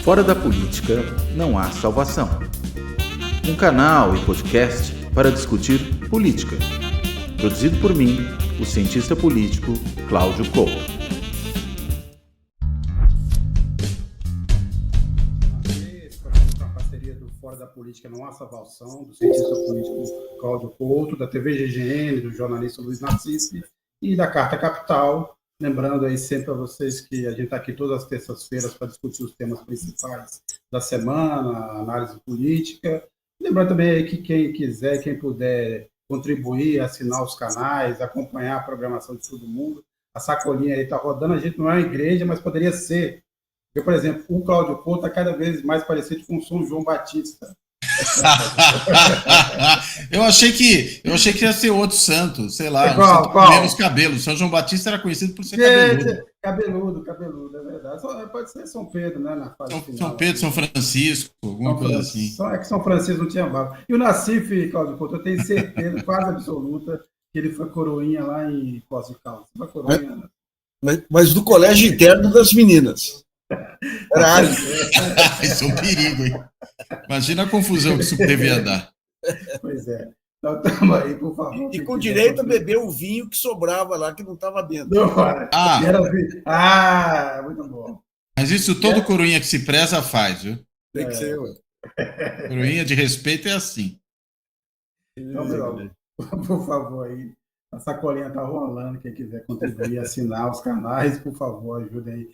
Fora da política não há salvação. Um canal e podcast para discutir política. Produzido por mim, o cientista político Cláudio Couto. A parceria do Fora da Política não há salvação, do cientista político Cláudio Couto, da TV GGN, do jornalista Luiz Nassif e da Carta Capital. Lembrando aí sempre a vocês que a gente está aqui todas as terças-feiras para discutir os temas principais da semana, análise política. Lembrando também aí que quem quiser, quem puder contribuir, assinar os canais, acompanhar a programação de todo mundo, a sacolinha aí está rodando. A gente não é uma igreja, mas poderia ser. Porque, por exemplo, o Cláudio Couto está cada vez mais parecido com o São João Batista. Eu achei que ia ser outro santo, sei lá, qual? Com menos cabelo. São João Batista era conhecido por ser cabeludo. Cabeludo, é verdade. Pode ser São Pedro, né? Na fase final. São Pedro, São Francisco, alguma coisa assim. É que São Francisco não tinha barba. E o Nassif, Cláudio Couto, eu tenho certeza, quase absoluta, que ele foi coroinha lá em Poços de Caldas. Foi coroinha, né? Mas do colégio interno das meninas. Era Isso é um perigo, hein? Imagina a confusão que isso devia dar. Pois é. Então, estamos aí, por favor. E com direito a beber o vinho que sobrava lá, que não estava dentro. Muito bom. Mas isso todo coroinha que se preza faz, viu? Tem que ser, ué. Coroinha de respeito é assim. Então, por favor, aí. A sacolinha está rolando. Quem quiser contribuir, assinar os canais, por favor, ajudem aí.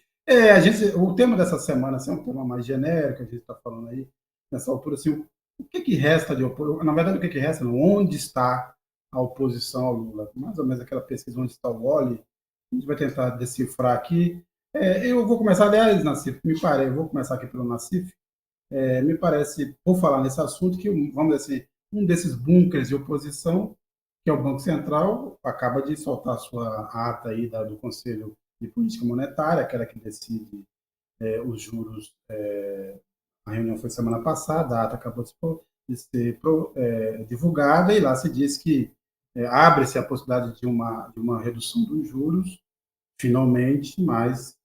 O tema dessa semana assim, é um tema mais genérico, a gente está falando aí, nessa altura, assim, o que resta de oposição? Na verdade, o que resta? Não, onde está a oposição ao Lula? Mais ou menos aquela pesquisa onde está o Oli, a gente vai tentar decifrar aqui. Eu vou começar, aliás, Nassif, eu vou começar aqui pelo Nassif. Me parece, por falar nesse assunto, que, vamos dizer assim, um desses bunkers de oposição, que é o Banco Central, acaba de soltar a sua ata aí do Conselho de Política Monetária, aquela que decide os juros. A reunião foi semana passada, a ata acabou de ser divulgada, e lá se diz que abre-se a possibilidade de uma redução dos juros, finalmente, mas,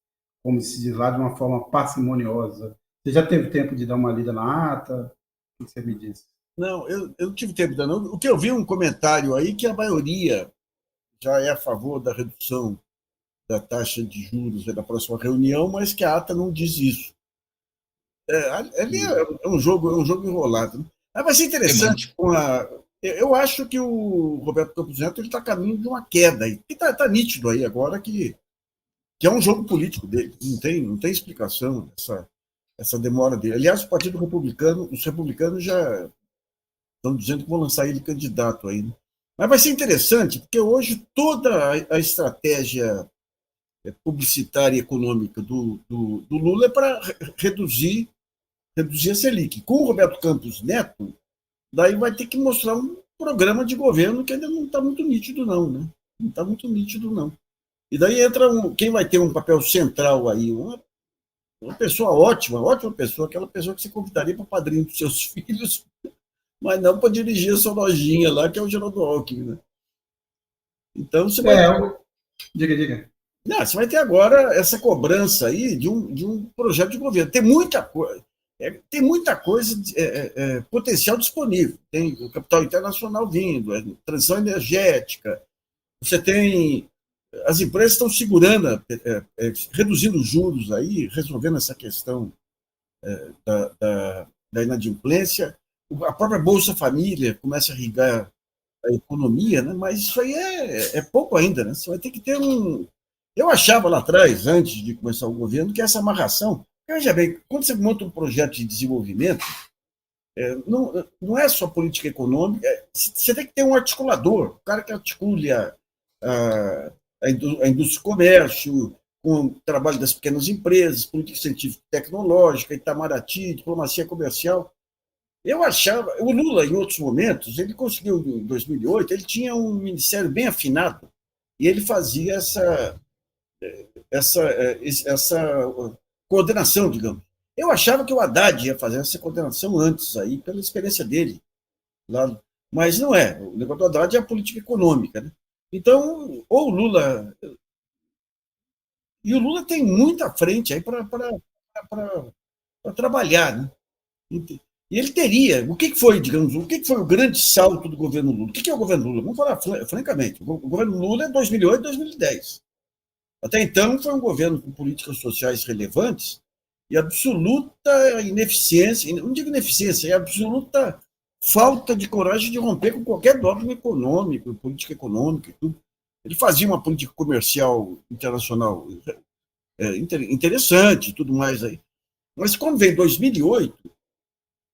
como se diz lá, de uma forma parcimoniosa. Você já teve tempo de dar uma lida na ata? O que você me disse? Não, eu não tive tempo de dar, não. O que eu vi um comentário aí que a maioria já é a favor da redução da taxa de juros da próxima reunião, mas que a ata não diz isso. Ali é um jogo enrolado. Né? Mas vai ser interessante. Eu acho que o Roberto Campos Neto está a caminho de uma queda. E está nítido aí agora que é um jogo político dele. Não tem explicação essa demora dele. Aliás, o Partido Republicano, os republicanos já estão dizendo que vão lançar ele candidato aí. Né? Mas vai ser interessante, porque hoje toda a estratégia publicitária e econômica do Lula é para reduzir a Selic. Com o Roberto Campos Neto, daí vai ter que mostrar um programa de governo que ainda não está muito nítido, não. Né? Não está muito nítido, não. E daí entra quem vai ter um papel central aí, uma pessoa ótima pessoa, aquela pessoa que você convidaria para padrinho dos seus filhos, mas não para dirigir a sua lojinha lá, que é o Geraldo Alckmin. Né? Então, você vai... Diga. Não, você vai ter agora essa cobrança aí de um projeto de governo. Tem muita coisa potencial disponível. Tem o capital internacional vindo, a transição energética. Você tem... As empresas estão segurando, reduzindo os juros aí, resolvendo essa questão da inadimplência. A própria Bolsa Família começa a irrigar a economia, né? Mas isso aí é pouco ainda. Né? Você vai ter que ter Eu achava lá atrás, antes de começar o governo, que essa amarração... Veja bem, quando você monta um projeto de desenvolvimento, não é só política econômica, você tem que ter um articulador, o cara que articule a indústria do comércio, com o trabalho das pequenas empresas, política científica e tecnológica, Itamaraty, diplomacia comercial. Eu achava... O Lula, em outros momentos, ele conseguiu, em 2008, ele tinha um ministério bem afinado, e ele fazia essa coordenação, digamos. Eu achava que o Haddad ia fazer essa coordenação antes, aí, pela experiência dele. Lá, mas não é. O negócio do Haddad é a política econômica. Né? Então, ou o Lula... E o Lula tem muita frente aí para para trabalhar, né? E ele teria. O que foi, digamos, o que foi o grande salto do governo Lula? O que é o governo Lula? Vamos falar francamente. O governo Lula é 2008 2010. Até então, foi um governo com políticas sociais relevantes e absoluta ineficiência, não digo ineficiência, é absoluta falta de coragem de romper com qualquer dogma econômico, política econômica e tudo. Ele fazia uma política comercial internacional interessante e tudo mais aí. Mas quando vem 2008,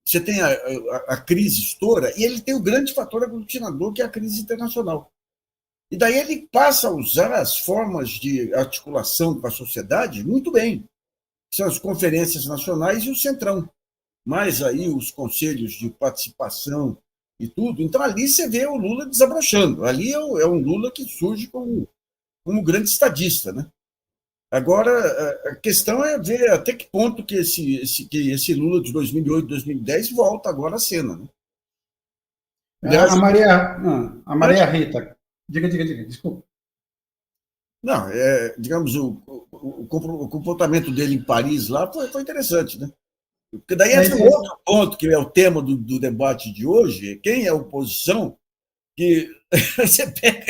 você tem a crise estoura e ele tem o grande fator aglutinador, que é a crise internacional. E daí ele passa a usar as formas de articulação com a sociedade muito bem, que são as conferências nacionais e o Centrão, mais aí os conselhos de participação e tudo. Então ali você vê o Lula desabrochando. Ali é um Lula que surge como grande estadista, né? Agora, a questão é ver até que ponto que esse Lula de 2008, 2010 volta agora à cena, né? Aliás, a Maria Rita. Diga, desculpa. Não, digamos, o comportamento dele em Paris lá foi interessante, né? Porque daí entra um outro ponto, que é o tema do debate de hoje, quem é a oposição, que você pega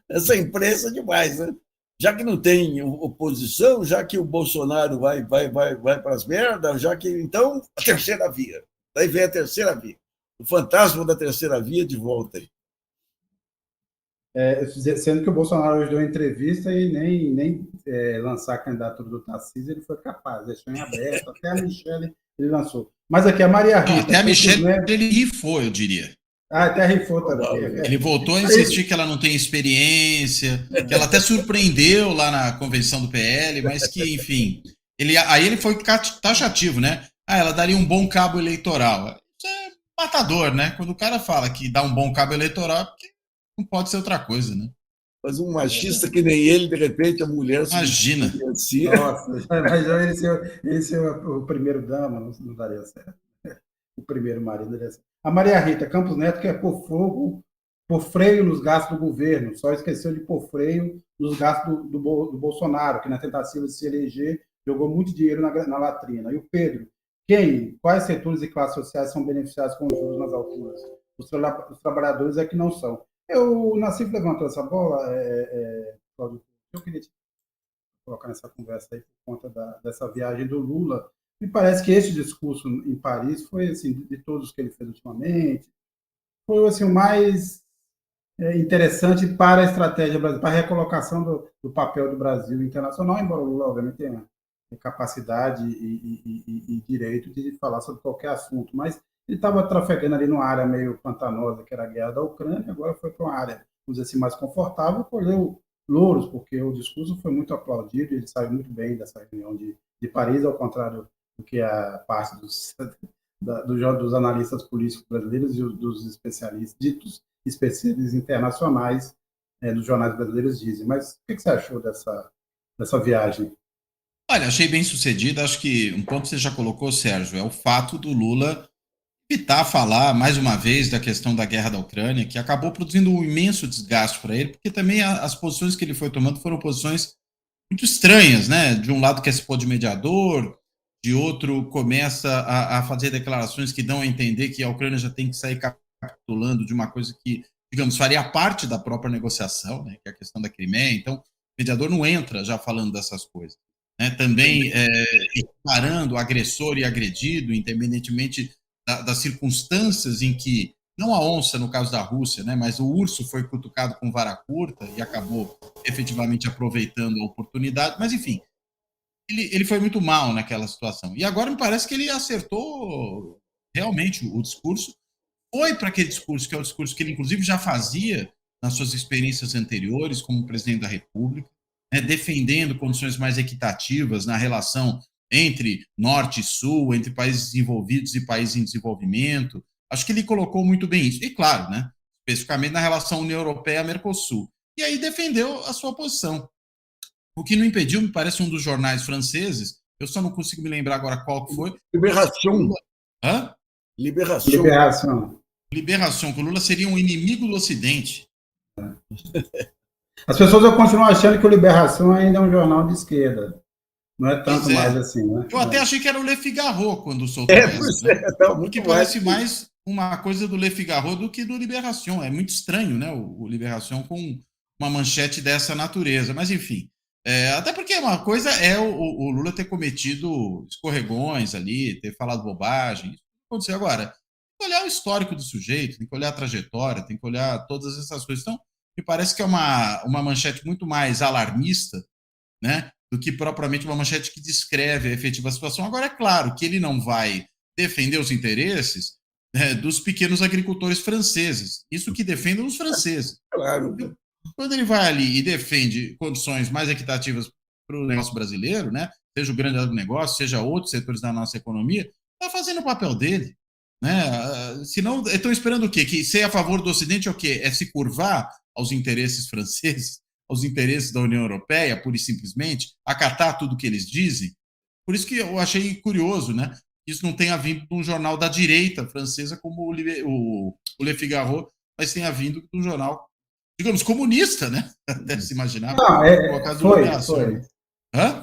essa imprensa demais, né? Já que não tem oposição, já que o Bolsonaro vai para as merdas, já que, então, a terceira via. Daí vem a terceira via. O fantasma da terceira via de volta aí. Sendo que o Bolsonaro hoje deu entrevista e nem lançar a candidatura do Tarcísio ele foi capaz, deixou em aberto, até a Michelle ele lançou. Mas aqui a Maria Rita... Não, até a Michelle ele rifou, eu diria. Até rifou também. Ele voltou a insistir que ela não tem experiência, que ela até surpreendeu lá na convenção do PL, mas que, enfim... Aí ele foi taxativo, né? Ela daria um bom cabo eleitoral. Isso é matador, né? Quando o cara fala que dá um bom cabo eleitoral, porque não pode ser outra coisa, né? Mas um machista que nem ele, de repente, a mulher... Imagina. Assim. Nossa, mas esse é o primeiro dama, não daria certo. O primeiro marido daria certo. A Maria Rita Campos Neto quer pôr freio nos gastos do governo, só esqueceu de pôr freio nos gastos do Bolsonaro, que na tentativa de se eleger jogou muito dinheiro na latrina. E o Pedro, quais setores e classes sociais são beneficiados com juros nas alturas? Os trabalhadores é que não são. O Nassif levantou essa bola, Cláudio, eu queria te colocar nessa conversa aí por conta dessa viagem do Lula. Me parece que esse discurso em Paris foi, assim, de todos que ele fez ultimamente, foi assim, o mais interessante para a estratégia brasileira, para a recolocação do papel do Brasil internacional, embora o Lula, obviamente, tenha capacidade e direito de falar sobre qualquer assunto, mas ele estava trafegando ali numa área meio pantanosa, que era a guerra da Ucrânia, agora foi para uma área, vamos dizer assim, mais confortável, colheu louros, porque o discurso foi muito aplaudido, ele saiu muito bem dessa reunião de Paris, ao contrário do que a parte dos analistas políticos brasileiros e dos especialistas, ditos especialistas internacionais dos jornais brasileiros dizem. Mas o que você achou dessa viagem? Olha, achei bem sucedida. Acho que um ponto que você já colocou, Sérgio, é o fato do Lula evitar falar mais uma vez da questão da guerra da Ucrânia, que acabou produzindo um imenso desgaste para ele, porque também as posições que ele foi tomando foram posições muito estranhas, né? De um lado quer se pôr de mediador, de outro começa a fazer declarações que dão a entender que a Ucrânia já tem que sair capitulando de uma coisa que, digamos, faria parte da própria negociação, né? Que é a questão da Crimeia. Então, o mediador não entra já falando dessas coisas, né? Também equiparando agressor e agredido, independentemente das circunstâncias em que, não a onça no caso da Rússia, né, mas o urso foi cutucado com vara curta e acabou efetivamente aproveitando a oportunidade, mas enfim, ele foi muito mal naquela situação. E agora me parece que ele acertou realmente o discurso, foi para aquele discurso, que é o discurso que ele inclusive já fazia nas suas experiências anteriores como presidente da República, né, defendendo condições mais equitativas na relação entre norte e sul, entre países desenvolvidos e países em desenvolvimento. Acho que ele colocou muito bem isso. E, claro, né, especificamente na relação União Europeia-Mercosul. E aí defendeu a sua posição. O que não impediu, me parece, um dos jornais franceses, eu só não consigo me lembrar agora qual que foi. Liberação. Hã? Liberação. Liberação, que o Lula seria um inimigo do Ocidente. As pessoas continuam achando que o Liberação ainda é um jornal de esquerda. Não é tanto mais assim, né? Eu até achei que era o Le Figaro quando soltou essa, né? Porque parece mais uma coisa do Le Figaro do que do Libération. É muito estranho, né? O Libération com uma manchete dessa natureza. Mas, enfim. Até porque uma coisa é o Lula ter cometido escorregões ali, ter falado bobagem. Isso aconteceu agora. Tem que olhar o histórico do sujeito, tem que olhar a trajetória, tem que olhar todas essas coisas. Então, me parece que é uma manchete muito mais alarmista, né, do que propriamente uma manchete que descreve a efetiva situação. Agora, é claro que ele não vai defender os interesses dos pequenos agricultores franceses. Isso que defendem os franceses. Claro. Quando ele vai ali e defende condições mais equitativas para o negócio brasileiro, né, seja o grande agronegócio, seja outros setores da nossa economia, está fazendo o papel dele. Né? Senão, estão esperando o quê? Que ser a favor do Ocidente é o quê? É se curvar aos interesses franceses, aos interesses da União Europeia, pura e simplesmente, acatar tudo que eles dizem. Por isso que eu achei curioso, né? Isso não tenha vindo de um jornal da direita francesa como o Le Figaro, mas tenha vindo de um jornal, digamos, comunista, né? Deve se imaginar.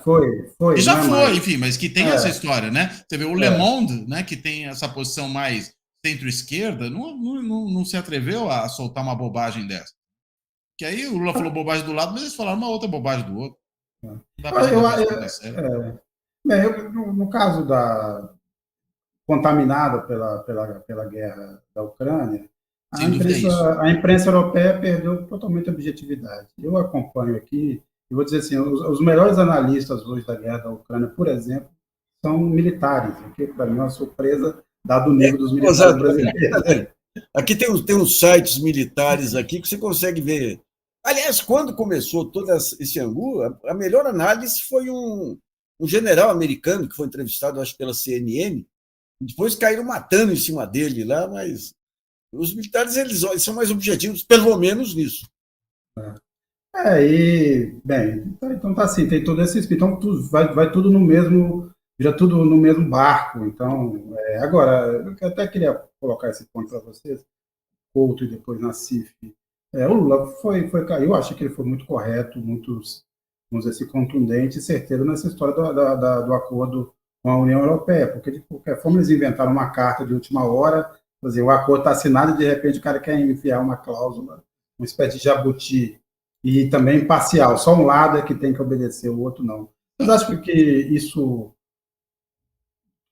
Foi. E já foi, enfim, mas que tem essa história, né? Você vê o Le Monde, né, que tem essa posição mais centro-esquerda, não se atreveu a soltar uma bobagem dessa. Que aí o Lula falou bobagem do lado, mas eles falaram uma outra bobagem do outro. Não dá pra no caso da contaminada pela guerra da Ucrânia, a imprensa europeia perdeu totalmente a objetividade. Eu acompanho aqui, e vou dizer assim, os melhores analistas hoje da guerra da Ucrânia, por exemplo, são militares, o que para mim é uma surpresa, dado o nível dos militares brasileiros. Aqui tem uns sites militares aqui que você consegue ver. Aliás, quando começou todo esse angu, a melhor análise foi um general americano que foi entrevistado, acho, pela CNN. Depois caíram matando em cima dele lá, mas os militares eles são mais objetivos, pelo menos nisso. Então tá assim, tem todo esse espírito, então vai tudo no mesmo, vira tudo no mesmo barco. Então, agora, eu até queria colocar esse ponto para vocês, Couto e depois Nassif. O Lula eu acho que ele foi muito correto, muito, vamos dizer assim, contundente e certeiro nessa história do acordo com a União Europeia, porque de qualquer forma eles inventaram uma carta de última hora, dizer, o acordo está assinado e de repente o cara quer enviar uma cláusula, uma espécie de jabuti, e também parcial, só um lado é que tem que obedecer, o outro não. Vocês acham que isso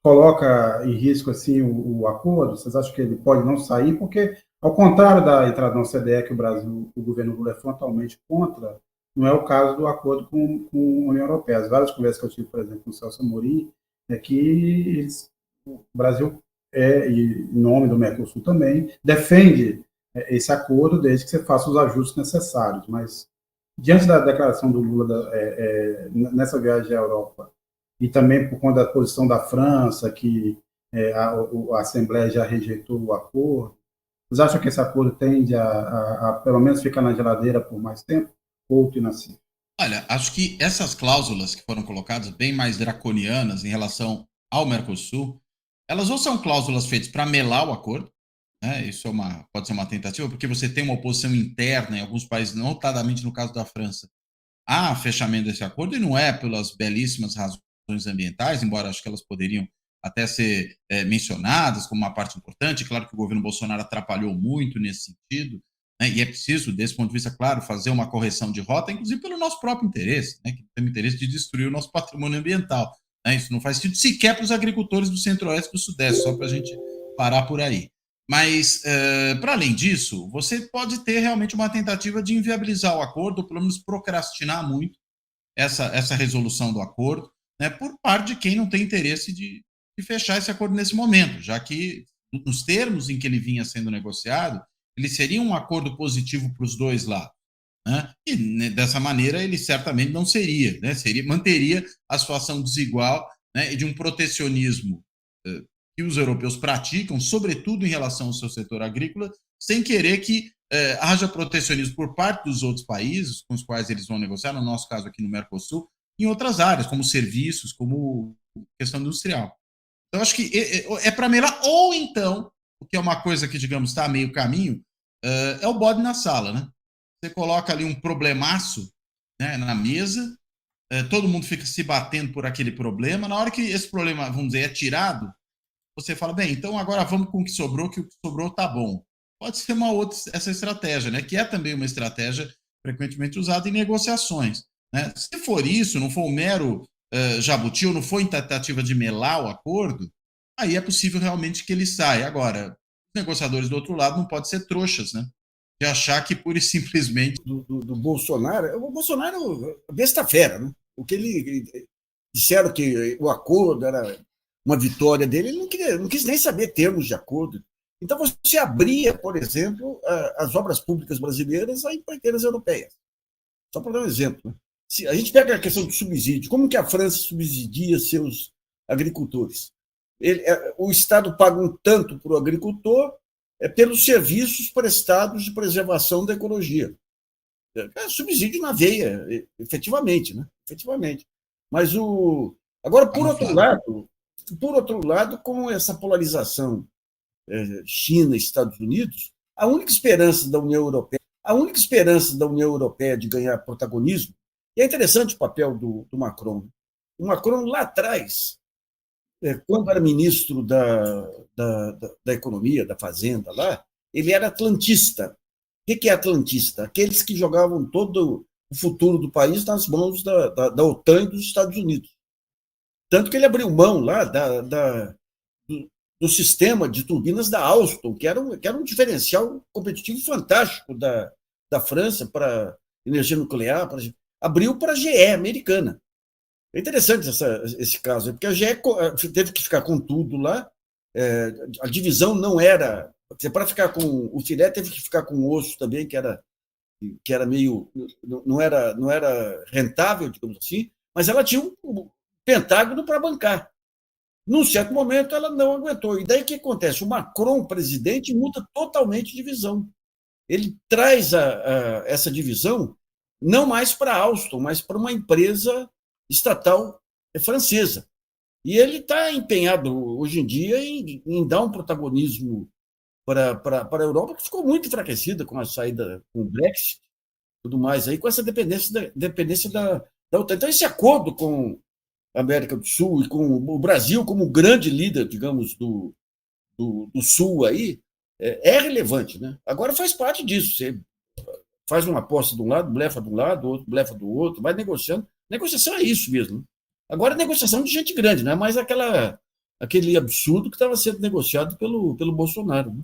coloca em risco assim, o acordo? Vocês acham que ele pode não sair? Porque, ao contrário da entrada na OCDE, que o governo Lula é frontalmente contra, não é o caso do acordo com a União Europeia. As várias conversas que eu tive, por exemplo, com o Celso Amorim, é que o Brasil, em nome do Mercosul também, defende esse acordo desde que você faça os ajustes necessários. Mas, diante da declaração do Lula nessa viagem à Europa, e também por conta da posição da França, que a Assembleia já rejeitou o acordo, vocês acham que esse acordo tende a pelo menos ficar na geladeira por mais tempo? Couto e Nassif? Olha, acho que essas cláusulas que foram colocadas, bem mais draconianas em relação ao Mercosul, elas ou são cláusulas feitas para melar o acordo, né? Isso pode ser uma tentativa, porque você tem uma oposição interna em alguns países, notadamente no caso da França, a fechamento desse acordo, e não é pelas belíssimas razões ambientais, embora acho que elas poderiam até ser mencionadas como uma parte importante. Claro que o governo Bolsonaro atrapalhou muito nesse sentido, né? E é preciso, desse ponto de vista, claro, fazer uma correção de rota, inclusive pelo nosso próprio interesse, né? Que tem o interesse de destruir o nosso patrimônio ambiental. Né? Isso não faz sentido sequer para os agricultores do Centro-Oeste e do Sudeste, só para a gente parar por aí. Mas, para além disso, você pode ter realmente uma tentativa de inviabilizar o acordo, ou pelo menos procrastinar muito essa resolução do acordo, né, por parte de quem não tem interesse de fechar esse acordo nesse momento, já que, nos termos em que ele vinha sendo negociado, ele seria um acordo positivo para os dois lados. Né? E, né, dessa maneira, ele certamente não seria, né? Manteria a situação desigual, né, e de um protecionismo que os europeus praticam, sobretudo em relação ao seu setor agrícola, sem querer que haja protecionismo por parte dos outros países com os quais eles vão negociar, no nosso caso aqui no Mercosul, em outras áreas, como serviços, como questão industrial. Então, acho que é para melar, ou então, o que é uma coisa que, digamos, está a meio caminho, é o bode na sala, né? Você coloca ali um problemaço, né, na mesa, todo mundo fica se batendo por aquele problema. Na hora que esse problema, vamos dizer, é tirado, você fala, bem, então agora vamos com o que sobrou, que o que sobrou tá bom. Pode ser uma outra essa estratégia, né? Que é também uma estratégia frequentemente usada em negociações. Né? Se for isso, não for um mero jabuti, ou não for em tentativa de melar o acordo, aí é possível realmente que ele saia. Agora, os negociadores do outro lado não podem ser trouxas, né? De achar que pura e simplesmente... Do Bolsonaro, o Bolsonaro é besta fera, né? O que ele disseram que o acordo era uma vitória dele, ele não quis nem saber termos de acordo. Então, você abria, por exemplo, as obras públicas brasileiras a empreiteiras europeias. Só para dar um exemplo. Né? Se a gente pega a questão do subsídio, como que a França subsidia seus agricultores? O Estado paga um tanto para o agricultor pelos serviços prestados de preservação da ecologia. É subsídio na veia, efetivamente. Né? Efetivamente. Mas agora, por outro lado, com essa polarização China e Estados Unidos, a única esperança da União Europeia de ganhar protagonismo, e é interessante o papel do Macron. O Macron, lá atrás, quando era ministro da Economia, da Fazenda, lá, ele era atlantista. O que é atlantista? Aqueles que jogavam todo o futuro do país nas mãos da OTAN e dos Estados Unidos. Tanto que ele abriu mão lá do sistema de turbinas da Alstom, que era um diferencial competitivo fantástico da França para energia nuclear, abriu para a GE americana. É interessante esse caso, porque a GE teve que ficar com tudo lá, a divisão não era... Para ficar com o filé, teve que ficar com o osso também, que era meio... não era rentável, digamos assim, mas ela tinha um Pentágono para bancar. Num certo momento, ela não aguentou. E daí o que acontece? O Macron, presidente, muda totalmente de visão. Ele traz essa divisão não mais para a Alstom, mas para uma empresa estatal francesa. E ele está empenhado, hoje em dia, em dar um protagonismo para a Europa, que ficou muito enfraquecida com a saída, com o Brexit, tudo mais, aí, com essa dependência da OTAN. Então, esse acordo com a América do Sul e com o Brasil como grande líder, digamos, do Sul aí, é relevante. Né? Agora faz parte disso. Você faz uma aposta de um lado, blefa de um lado, outro blefa do outro, vai negociando. Negociação é isso mesmo. Né? Agora é negociação de gente grande, não é mais aquele absurdo que estava sendo negociado pelo Bolsonaro. Né?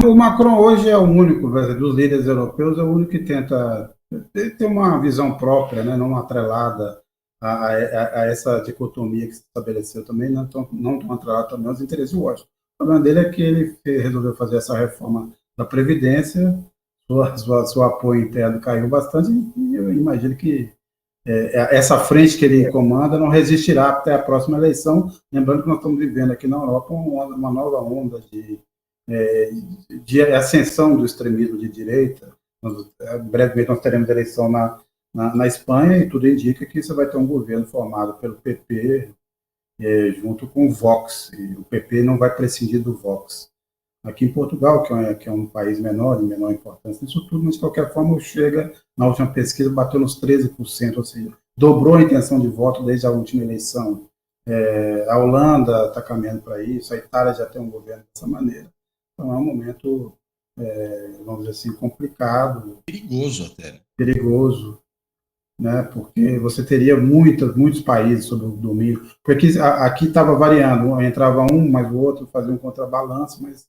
O Macron hoje é o único, dos líderes europeus, é o único que tenta ter uma visão própria, né, não atrelada a essa dicotomia que se estabeleceu também, não tão atrelada também aos interesses de Washington. O problema dele é que ele resolveu fazer essa reforma da Previdência, seu apoio interno caiu bastante, e eu imagino que essa frente que ele comanda não resistirá até a próxima eleição, lembrando que nós estamos vivendo aqui na Europa uma nova onda de ascensão do extremismo de direita. Brevemente nós teremos eleição na Espanha, e tudo indica que você vai ter um governo formado pelo PP junto com o Vox, e o PP não vai prescindir do Vox. Aqui em Portugal, que é um país menor, de menor importância nisso tudo, mas de qualquer forma, chega, na última pesquisa, bateu nos 13%, ou seja, dobrou a intenção de voto desde a última eleição. A Holanda está caminhando para isso, a Itália já tem um governo dessa maneira. Então é um momento, vamos dizer assim, complicado. Perigoso até. Perigoso, né? Porque você teria muitos países sob o domínio. Porque aqui estava variando, entrava um, mas o outro fazia um contrabalanço, mas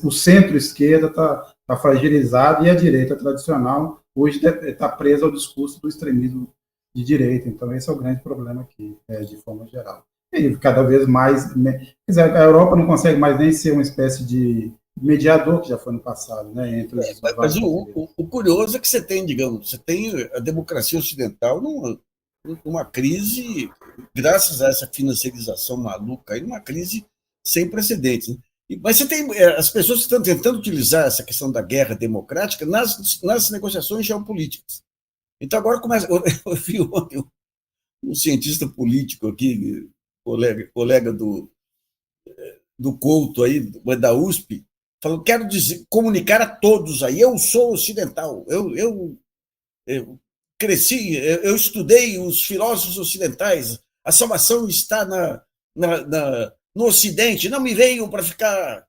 o centro-esquerda está fragilizado, e a direita tradicional hoje está presa ao discurso do extremismo de direita. Então esse é o grande problema aqui, de forma geral. E cada vez mais... a Europa não consegue mais nem ser uma espécie de mediador, que já foi no passado, né? Entre os mas o curioso é que você tem a democracia ocidental numa crise, graças a essa financiarização maluca, numa crise sem precedentes. Né? Mas você tem as pessoas que estão tentando utilizar essa questão da guerra democrática nas negociações geopolíticas. Então agora começa... Eu vi ontem um cientista político aqui, colega do Couto aí, da USP, falou: quero comunicar a todos aí, eu sou ocidental, cresci, eu estudei os filósofos ocidentais, a salvação está no Ocidente, não me veio para ficar,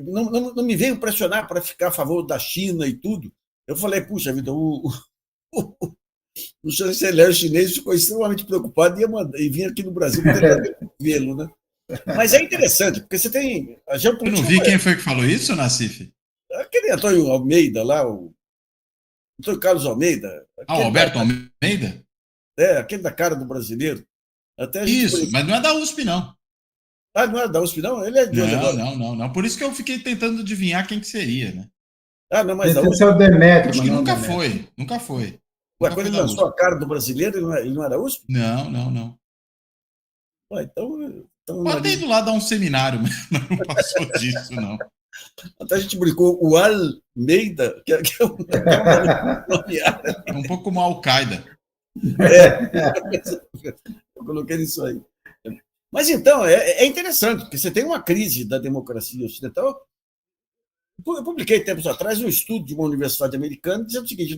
não me veio pressionar para ficar a favor da China e tudo. Eu falei, puxa vida, o chanceler chinês ficou extremamente preocupado e vinha aqui no Brasil para tentar vê-lo, né? Mas é interessante, porque você tem a geopolítica. Eu não vi quem foi que falou isso, Nassif? Aquele Antônio Almeida lá, o Antônio Carlos Almeida. Alberto Almeida? Aquele da cara do brasileiro. Até isso, mas não é da USP, não. Ah, não é da USP, não? Ele é de onde agora? Não. Por isso que eu fiquei tentando adivinhar quem que seria, né? Ah, não, mas esse é o Demetrio. Acho que nunca foi. Ué, quando ele lançou a cara do brasileiro, ele não era USP? Não. Ué, então pode ter ido lá dar um seminário, mas não passou disso, não. Até a gente brincou, o Almeida, que é um nome árabe. É um pouco como a Al-Qaeda. Eu coloquei isso aí. Mas então, é interessante, porque você tem uma crise da democracia ocidental. Eu publiquei tempos atrás um estudo de uma universidade americana dizendo o seguinte: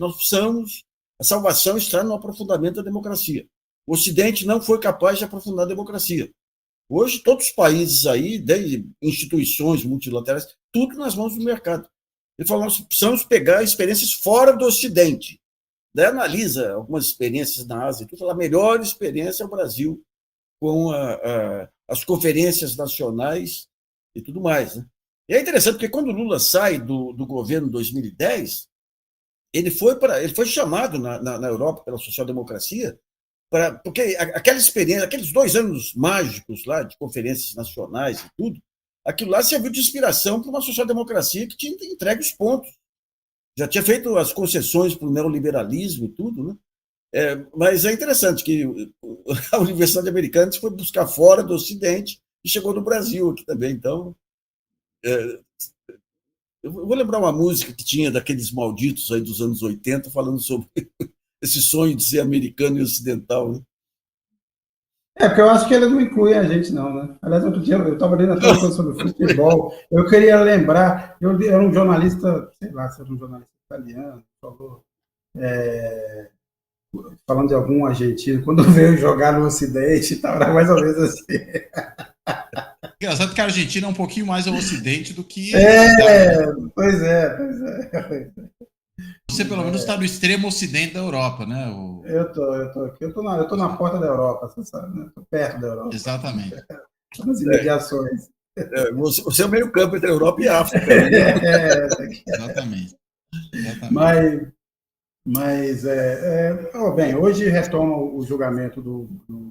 a salvação está no aprofundamento da democracia. O Ocidente não foi capaz de aprofundar a democracia. Hoje, todos os países aí, desde instituições multilaterais, tudo nas mãos do mercado. Ele falou: nós precisamos pegar experiências fora do Ocidente. Daí analisa algumas experiências na Ásia, tudo. A melhor experiência é o Brasil, com as conferências nacionais e tudo mais, né? E é interessante, porque quando o Lula sai do governo em 2010, ele foi chamado na Europa pela social-democracia, porque aquela experiência, aqueles 2 anos mágicos lá de conferências nacionais e tudo, aquilo lá serviu de inspiração para uma social-democracia que tinha entregue os pontos. Já tinha feito as concessões para o neoliberalismo e tudo, né? Mas é interessante que a Universidade Americana foi buscar fora do Ocidente e chegou no Brasil aqui também. Então, eu vou lembrar uma música que tinha daqueles malditos aí dos anos 80, falando sobre esse sonho de ser americano e ocidental, né? Porque eu acho que ele não inclui a gente, não, né? Aliás, outro dia eu estava lendo até uma coisa sobre futebol. Eu queria lembrar, eu era um jornalista, sei lá, se era um jornalista italiano, falou, falando de algum argentino, quando veio jogar no Ocidente, era mais ou menos assim. Engraçado que a Argentina é um pouquinho mais ao Ocidente do que... Pois é. Você, pelo menos, está no extremo Ocidente da Europa, né? Eu tô aqui. Eu tô na porta da Europa, você sabe, né? Tô perto da Europa. Exatamente. Nas imediações. Você é o meio campo entre a Europa e a África. Exatamente. Mas bem, hoje retoma o julgamento do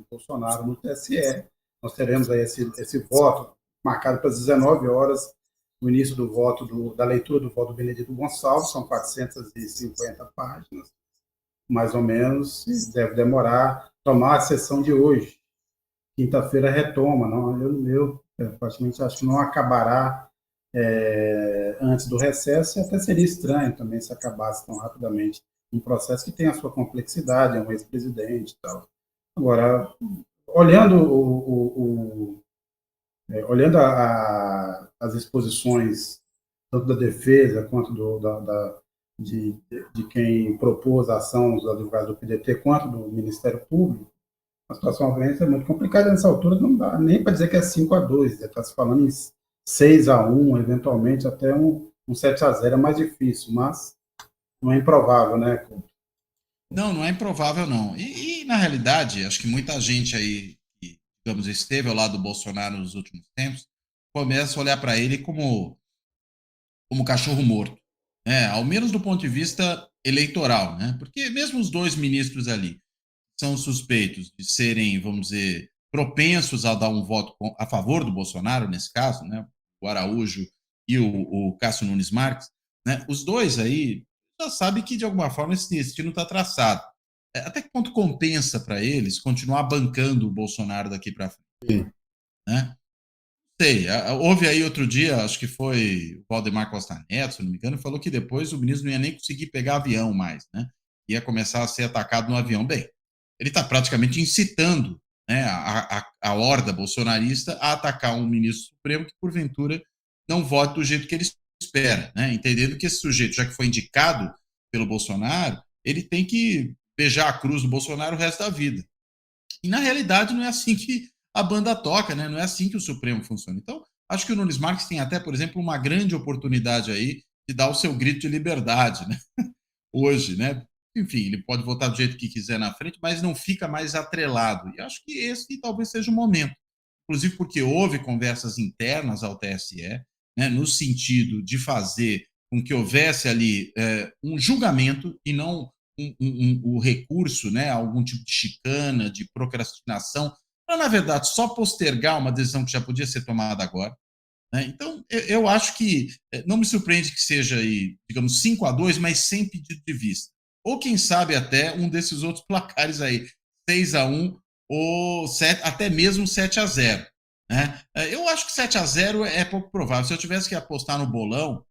Bolsonaro no TSE. Nós teremos aí esse voto marcado para as 19 horas, o início do voto, da leitura do voto do Benedito Gonçalves, são 450 páginas, mais ou menos, e deve demorar tomar a sessão de hoje. Quinta-feira retoma, não, eu praticamente acho que não acabará antes do recesso, e até seria estranho também se acabasse tão rapidamente um processo que tem a sua complexidade, é um ex-presidente e tal. Agora, olhando as exposições tanto da defesa quanto de quem propôs a ação, os advogados do PDT, quanto do Ministério Público, a situação é muito complicada. Nessa altura não dá nem para dizer que é 5-2, está se falando em 6-1, eventualmente até um 7-0 é mais difícil, mas não é improvável, né? Não é improvável, não. E na realidade, acho que muita gente aí, que, digamos, esteve ao lado do Bolsonaro nos últimos tempos, começa a olhar para ele como cachorro morto, né? Ao menos do ponto de vista eleitoral, né? Porque mesmo os 2 ministros ali são suspeitos de serem, vamos dizer, propensos a dar um voto a favor do Bolsonaro, nesse caso, né? O Araújo e o Cássio Nunes Marques, né? Os 2 aí já sabem que, de alguma forma, esse destino está traçado. Até que ponto compensa para eles continuar bancando o Bolsonaro daqui para frente? Né? Sei, houve aí outro dia, acho que foi o Valdemar Costa Neto, se não me engano, falou que depois o ministro não ia nem conseguir pegar avião mais, né? Ia começar a ser atacado no avião. Bem, ele está praticamente incitando, né, a horda bolsonarista a atacar um ministro supremo que, porventura, não vote do jeito que ele espera, né? Entendendo que esse sujeito, já que foi indicado pelo Bolsonaro, ele tem que beijar a cruz do Bolsonaro o resto da vida. E, na realidade, não é assim que a banda toca, né? Não é assim que o Supremo funciona. Então, acho que o Nunes Marques tem até, por exemplo, uma grande oportunidade aí de dar o seu grito de liberdade, né? Hoje, né? Enfim, ele pode votar do jeito que quiser na frente, mas não fica mais atrelado. E acho que esse talvez seja o momento. Inclusive porque houve conversas internas ao TSE, né, no sentido de fazer com que houvesse ali um julgamento e não o recurso, né, a algum tipo de chicana, de procrastinação, para, na verdade, só postergar uma decisão que já podia ser tomada agora. Né? Então, eu acho que não me surpreende que seja, aí, digamos, 5-2, mas sem pedido de vista. Ou, quem sabe, até um desses outros placares aí, 6-1 ou até mesmo 7-0. Né? Eu acho que 7-0 é pouco provável. Se eu tivesse que apostar no bolão,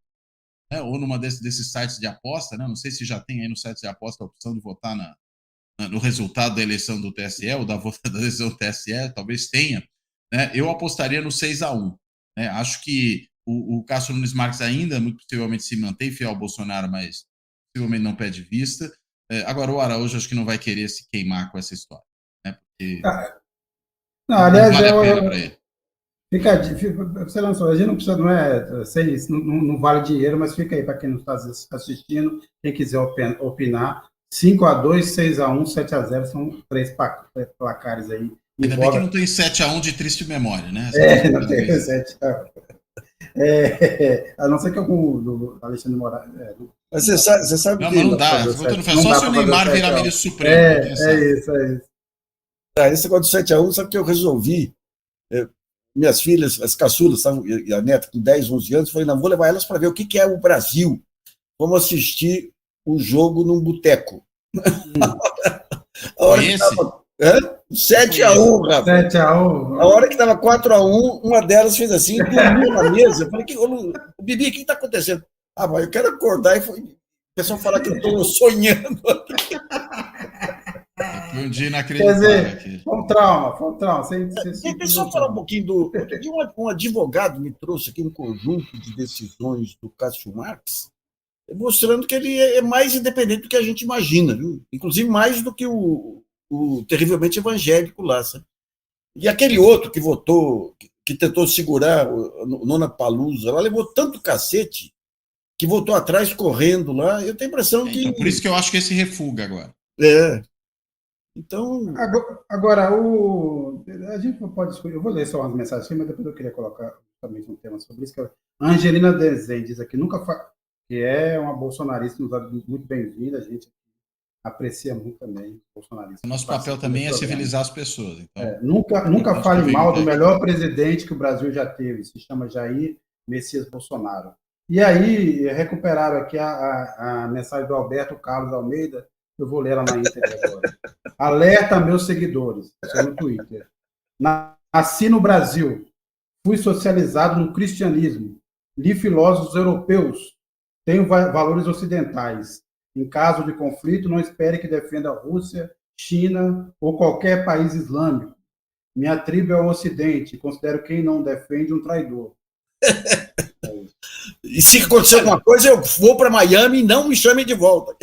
né, ou numa desses sites de aposta, né, não sei se já tem aí no site de aposta a opção de votar no resultado da eleição do TSE, ou da eleição do TSE, talvez tenha, né, eu apostaria no 6-1. Né? Acho que o Cássio Nunes Marques ainda, muito possivelmente, se mantém fiel ao Bolsonaro, mas possivelmente não pede vista. Agora, o Araújo acho que não vai querer se queimar com essa história. Né? Porque não, aliás, não vale a pena para ele. Você lançou, a gente não precisa, não vale dinheiro, mas fica aí para quem não está assistindo, quem quiser opinar, 5-2, 6-1, 7-0, são 3 placares aí. Ainda bem que não tem 7-1 de triste memória, né? Não tem 7-1. A não ser que algum do Alexandre Moraes. Mas você sabe não, que... Mas não dá, só se o Neymar virar ministro supremo. É isso. Esse negócio do 7-1, sabe que eu resolvi? Minhas filhas, as caçulas, e a neta com 10, 11 anos, falei, não, vou levar elas para ver o que é o Brasil. Vamos assistir o jogo num boteco. A hora que tava, 7-1, Rafa. 7-1. A hora que estava 4-1, uma delas fez assim, dormiu na mesa. Eu falei, Bibi, o que está acontecendo? Ah, mas eu quero acordar. E o pessoal fala que eu estou sonhando. Um dia inacreditável. Quer dizer, foi um trauma. Deixa eu só falar um pouquinho do... Um advogado me trouxe aqui um conjunto de decisões do Cássio Marques, mostrando que ele é mais independente do que a gente imagina, viu? Inclusive mais do que o terrivelmente evangélico lá. Sabe? E aquele outro que votou, que tentou segurar o Nona Palusa, lá levou tanto cacete que voltou atrás correndo lá. Eu tenho a impressão que... Então, por isso que eu acho que esse refuga agora. Então... Agora, a gente pode escolher... Eu vou ler só umas mensagens aqui, mas depois eu queria colocar também um tema sobre isso. Que a Angelina Dezen diz aqui, que é uma bolsonarista, muito bem-vinda, a gente aprecia muito também bolsonarista. Nosso papel também é civilizar as pessoas. Então, nunca fale mal do melhor presidente que o Brasil já teve, se chama Jair Messias Bolsonaro. E aí, recuperaram aqui a mensagem do Alberto Carlos Almeida, eu vou ler ela na íntegra agora. Alerta meus seguidores, isso é no Twitter. Nasci no Brasil, fui socializado no cristianismo, li filósofos europeus, tenho valores ocidentais. Em caso de conflito, não espere que defenda a Rússia, China ou qualquer país islâmico. Minha tribo é o Ocidente, considero quem não defende um traidor. E se acontecer alguma coisa, eu vou para Miami e não me chamem de volta.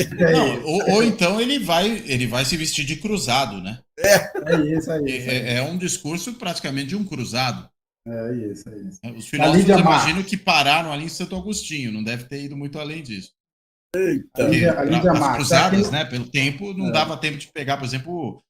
Ou então ele vai se vestir de cruzado, né? É um discurso praticamente de um cruzado. É isso. Os filósofos imagino que pararam ali em Santo Agostinho, não deve ter ido muito além disso. As cruzadas, né? Pelo tempo, não dava tempo de pegar, por exemplo,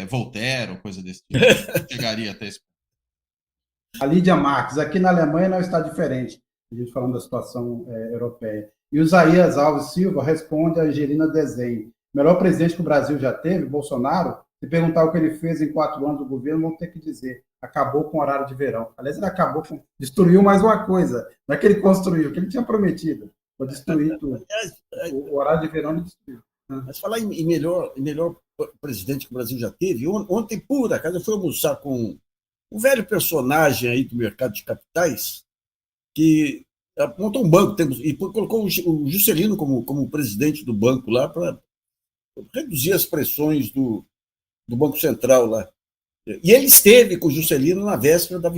Voltaire ou coisa desse tipo. Chegaria até esse ponto. A Lídia Marques, aqui na Alemanha não está diferente, a gente falando da situação europeia. E o Isaías Alves Silva responde a Angelina Dezen. Melhor presidente que o Brasil já teve, Bolsonaro, se perguntar o que ele fez em 4 anos do governo, vão ter que dizer, acabou com o horário de verão. Aliás, ele destruiu mais uma coisa, não é que ele construiu, que ele tinha prometido. Vou destruir tudo. O horário de verão ele destruiu. Mas falar em melhor presidente que o Brasil já teve, ontem, por acaso, eu fui almoçar com um velho personagem aí do mercado de capitais que montou um banco e colocou o Juscelino como presidente do banco lá para reduzir as pressões do Banco Central lá. E ele esteve com o Juscelino na véspera da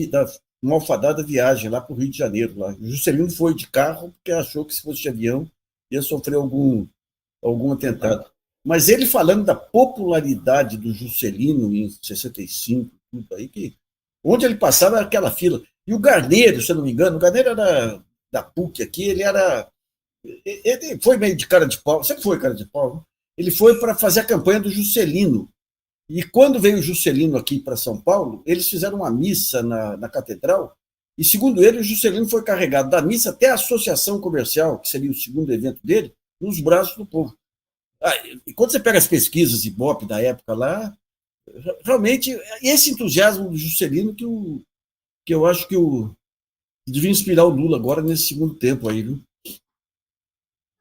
malfadada viagem lá para o Rio de Janeiro. Lá. O Juscelino foi de carro porque achou que se fosse de avião ia sofrer algum atentado. Mas ele falando da popularidade do Juscelino em 65, tudo aí, que onde ele passava era aquela fila. E o Garneiro, se eu não me engano, o Garneiro era da PUC aqui, ele foi meio de cara de pau, sempre foi cara de pau, né? Ele foi para fazer a campanha do Juscelino. E quando veio o Juscelino aqui para São Paulo, eles fizeram uma missa na catedral, e segundo ele, o Juscelino foi carregado da missa até a associação comercial, que seria o segundo evento dele, nos braços do povo. E quando você pega as pesquisas Ibope da época lá, realmente, esse entusiasmo do Juscelino que eu acho que devia inspirar o Lula agora nesse segundo tempo aí, viu?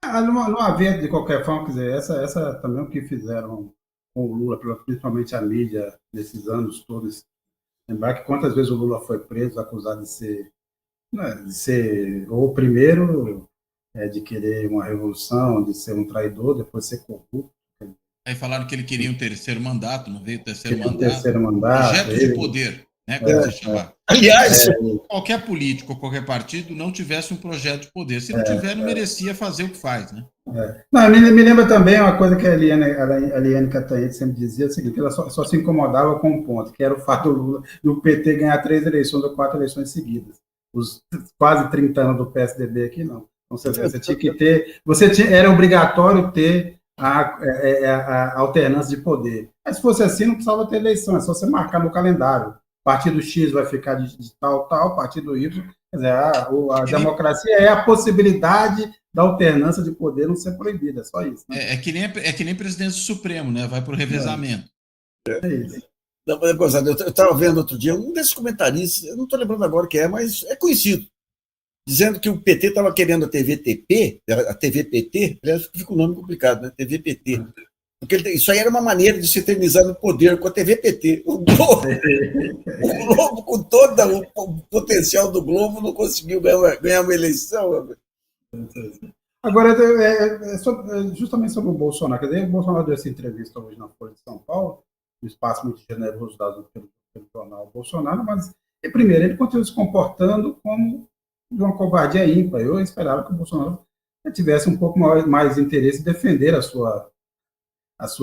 Não havia, de qualquer forma, quer dizer, essa também é o que fizeram com o Lula, principalmente a mídia, nesses anos todos. Lembrar que quantas vezes o Lula foi preso, acusado de ser, né, o primeiro, de querer uma revolução, de ser um traidor, depois ser corrupto. Aí falaram que ele queria um terceiro mandato, não veio o terceiro Queria um mandato. terceiro mandato. Projeto de poder, né, como se chamar. Aliás, Qualquer político, qualquer partido não tivesse um projeto de poder. Se não tiver, não merecia fazer o que faz, né? Não, me lembra também uma coisa que a Eliane Cantanhede sempre dizia, o seguinte, ela só se incomodava com um ponto, que era o fato do Lula, do PT ganhar 3 eleições ou 4 eleições seguidas. Os quase 30 anos do PSDB aqui, não. Então, você tinha que ter, era obrigatório ter a alternância de poder. Mas se fosse assim, não precisava ter eleição, é só você marcar no calendário. Partido X vai ficar de tal, partido Y. Quer dizer, a democracia é a possibilidade da alternância de poder não ser proibida, é só isso. Né? É que nem presidente do Supremo, né? Vai para o revezamento. É isso. Eu estava vendo outro dia um desses comentaristas, eu não estou lembrando agora quem é, mas é conhecido, dizendo que o PT estava querendo a TVPT, aliás, fica o nome complicado, né? TVPT. Porque isso aí era uma maneira de se eternizar no poder com a TVPT. O Globo, com todo o potencial do Globo, não conseguiu ganhar uma eleição. Agora, justamente sobre o Bolsonaro, quer dizer, o Bolsonaro deu essa entrevista hoje na Folha de São Paulo, um espaço muito generoso dado pelo jornal Bolsonaro, mas, primeiro, ele continua se comportando como de uma covardia ímpar. Eu esperava que o Bolsonaro tivesse um pouco mais interesse em defender a sua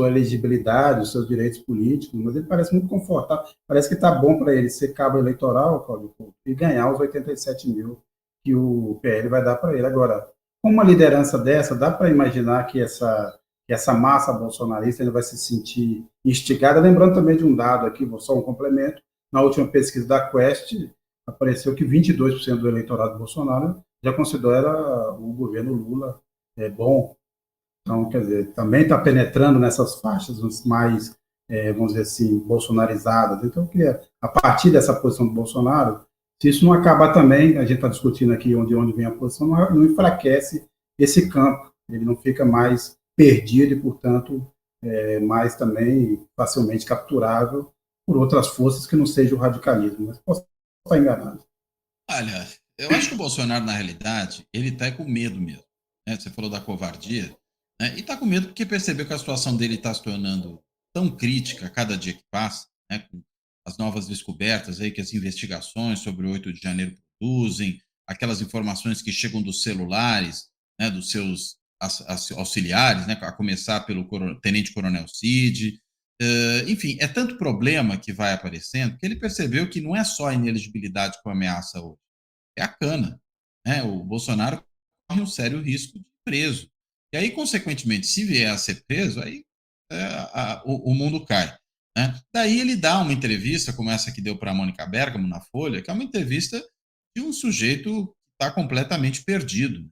elegibilidade, os seus direitos políticos, mas ele parece muito confortável, parece que está bom para ele ser cabo eleitoral, Cláudio, e ganhar os 87 mil que o PL vai dar para ele. Agora, com uma liderança dessa, dá para imaginar que essa massa bolsonarista ele vai se sentir instigada, lembrando também de um dado aqui, só um complemento, na última pesquisa da Quest, apareceu que 22% do eleitorado Bolsonaro já considera o governo Lula bom. Então, quer dizer, também está penetrando nessas faixas mais, vamos dizer assim, bolsonarizadas. Então, eu queria, a partir dessa posição do Bolsonaro, se isso não acabar também, a gente está discutindo aqui onde vem a posição, não enfraquece esse campo, ele não fica mais perdido e, portanto, mais também facilmente capturável por outras forças que não seja o radicalismo. Mas posso estar enganado. Olha, eu acho que o Bolsonaro, na realidade, ele está com medo mesmo. Né? Você falou da covardia. Né? E está com medo porque percebeu que a situação dele está se tornando tão crítica a cada dia que passa, né? Com as novas descobertas aí que as investigações sobre o 8 de janeiro produzem, aquelas informações que chegam dos celulares, né, dos seus auxiliares, né, a começar pelo tenente-coronel Cid. Enfim, é tanto problema que vai aparecendo que ele percebeu que não é só a inelegibilidade com ameaça hoje, é a cana. Né? O Bolsonaro corre um sério risco de preso. E aí, consequentemente, se vier a ser preso, aí o mundo cai. Né? Daí ele dá uma entrevista, como essa que deu para a Mônica Bergamo na Folha, que é uma entrevista de um sujeito que está completamente perdido.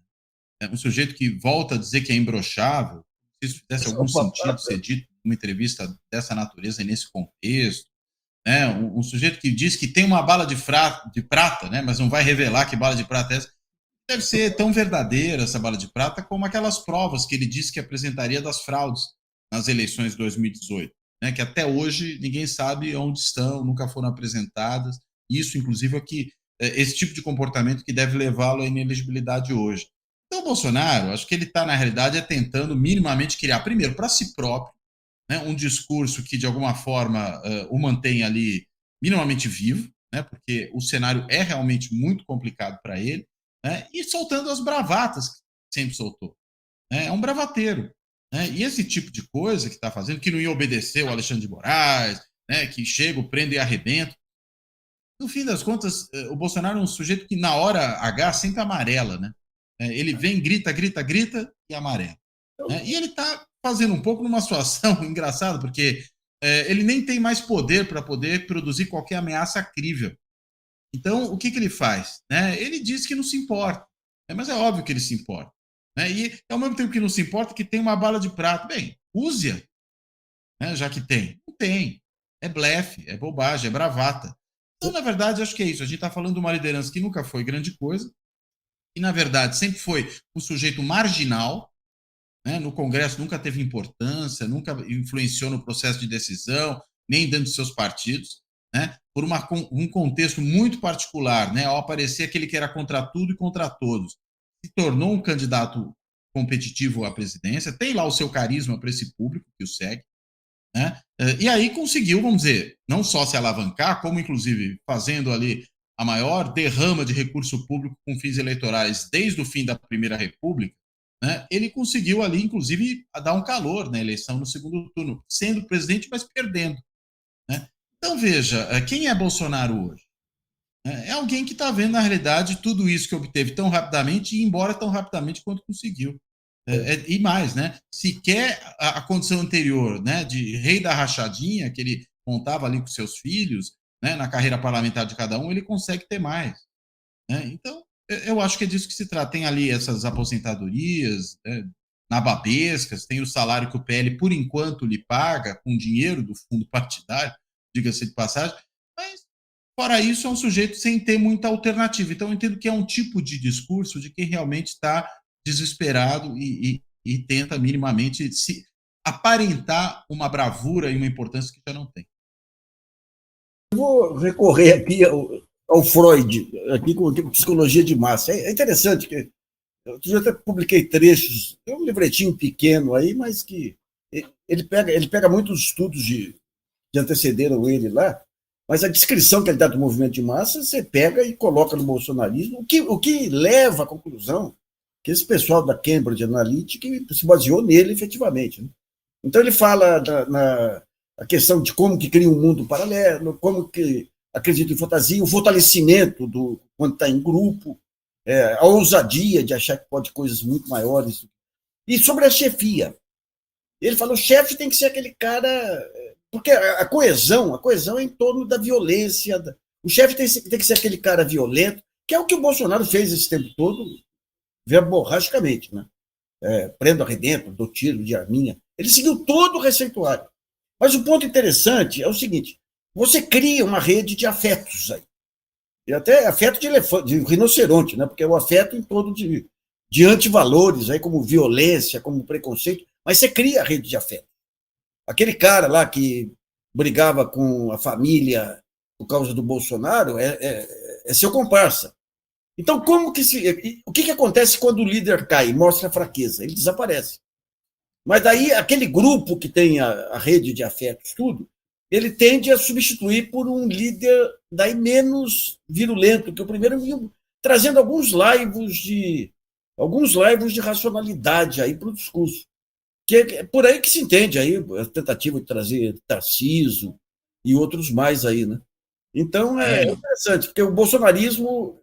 É um sujeito que volta a dizer que é imbrochável. Se isso fizesse algum sentido ser dito numa entrevista dessa natureza nesse contexto. Né? Um sujeito que diz que tem uma bala de prata, né? Mas não vai revelar que bala de prata é essa. Deve ser tão verdadeira essa bala de prata como aquelas provas que ele disse que apresentaria das fraudes nas eleições de 2018, né, que até hoje ninguém sabe onde estão, nunca foram apresentadas. Isso, inclusive, esse tipo de comportamento que deve levá-lo à inelegibilidade hoje. Então, o Bolsonaro, acho que ele está, na realidade, tentando minimamente criar, primeiro, para si próprio, né, um discurso que, de alguma forma, o mantenha ali minimamente vivo, né, porque o cenário é realmente muito complicado para ele, né, e soltando as bravatas que sempre soltou. Né, é um bravateiro. né? E esse tipo de coisa que está fazendo, que não ia obedecer o Alexandre de Moraes, né? Que chega, prende e arrebenta. No fim das contas, o Bolsonaro é um sujeito que na hora H sempre amarela, né? Ele vem, grita, grita, grita e amarela. Né? E ele está fazendo um pouco numa situação engraçada, porque ele nem tem mais poder para poder produzir qualquer ameaça crível. Então, o que ele faz? Né? Ele diz que não se importa, né? Mas é óbvio que ele se importa. Né? E, ao mesmo tempo que não se importa, que tem uma bala de prata. Bem, use-a, né? Já que tem. Não tem. É blefe, é bobagem, é bravata. Então, na verdade, acho que é isso. A gente está falando de uma liderança que nunca foi grande coisa, e, na verdade, sempre foi um sujeito marginal, né? No Congresso nunca teve importância, nunca influenciou no processo de decisão, nem dentro de seus partidos, né? Por um contexto muito particular, né? Ao aparecer aquele que era contra tudo e contra todos, se tornou um candidato competitivo à presidência, tem lá o seu carisma para esse público que o segue, né? E aí conseguiu, vamos dizer, não só se alavancar, como inclusive fazendo ali a maior derrama de recurso público com fins eleitorais desde o fim da Primeira República, né? Ele conseguiu ali, inclusive, dar um calor na eleição no segundo turno, sendo presidente, mas perdendo. Né? Então, veja, quem é Bolsonaro hoje? É alguém que está vendo, na realidade, tudo isso que obteve tão rapidamente e ir embora tão rapidamente quanto conseguiu. E mais, né? Se quer a condição anterior, né, de rei da rachadinha, que ele montava ali com seus filhos, né, na carreira parlamentar de cada um, ele consegue ter mais. Né? Então, eu acho que é disso que se trata. Tem ali essas aposentadorias, né, nababescas, tem o salário que o PL, por enquanto, lhe paga com dinheiro do fundo partidário, diga-se de passagem, mas, fora isso, é um sujeito sem ter muita alternativa. Então, eu entendo que é um tipo de discurso de quem realmente está desesperado e tenta minimamente se aparentar uma bravura e uma importância que já não tem. Eu vou recorrer aqui ao Freud, aqui com psicologia de massa. É interessante que eu até publiquei trechos, é um livretinho pequeno aí, mas que ele pega muitos estudos que antecederam ele lá, mas a descrição que ele dá do movimento de massa, você pega e coloca no bolsonarismo, o que leva à conclusão que esse pessoal da Cambridge Analytica se baseou nele efetivamente. Né? Então ele fala a questão de como que cria um mundo paralelo, como que acredita em fantasia, o fortalecimento quando está em grupo, a ousadia de achar que pode coisas muito maiores. E sobre a chefia. Ele fala, o chefe tem que ser aquele cara... Porque a coesão é em torno da violência. O chefe tem que ser aquele cara violento, que é o que o Bolsonaro fez esse tempo todo, verborragicamente, né? Prendo arredento, dou tiro de arminha. Ele seguiu todo o receituário. Mas o ponto interessante é o seguinte, você cria uma rede de afetos aí. E até afeto de elefante, de rinoceronte, né? Porque é o afeto em torno de antivalores, aí, como violência, como preconceito, mas você cria a rede de afeto. Aquele cara lá que brigava com a família por causa do Bolsonaro é seu comparsa. Então, o que acontece quando o líder cai e mostra fraqueza? Ele desaparece. Mas daí, aquele grupo que tem a rede de afetos, tudo, ele tende a substituir por um líder daí menos virulento que o primeiro, trazendo alguns laivos de racionalidade aí para o discurso. Que é por aí que se entende aí a tentativa de trazer Tarcísio e outros mais aí, né? Então é interessante, porque o bolsonarismo,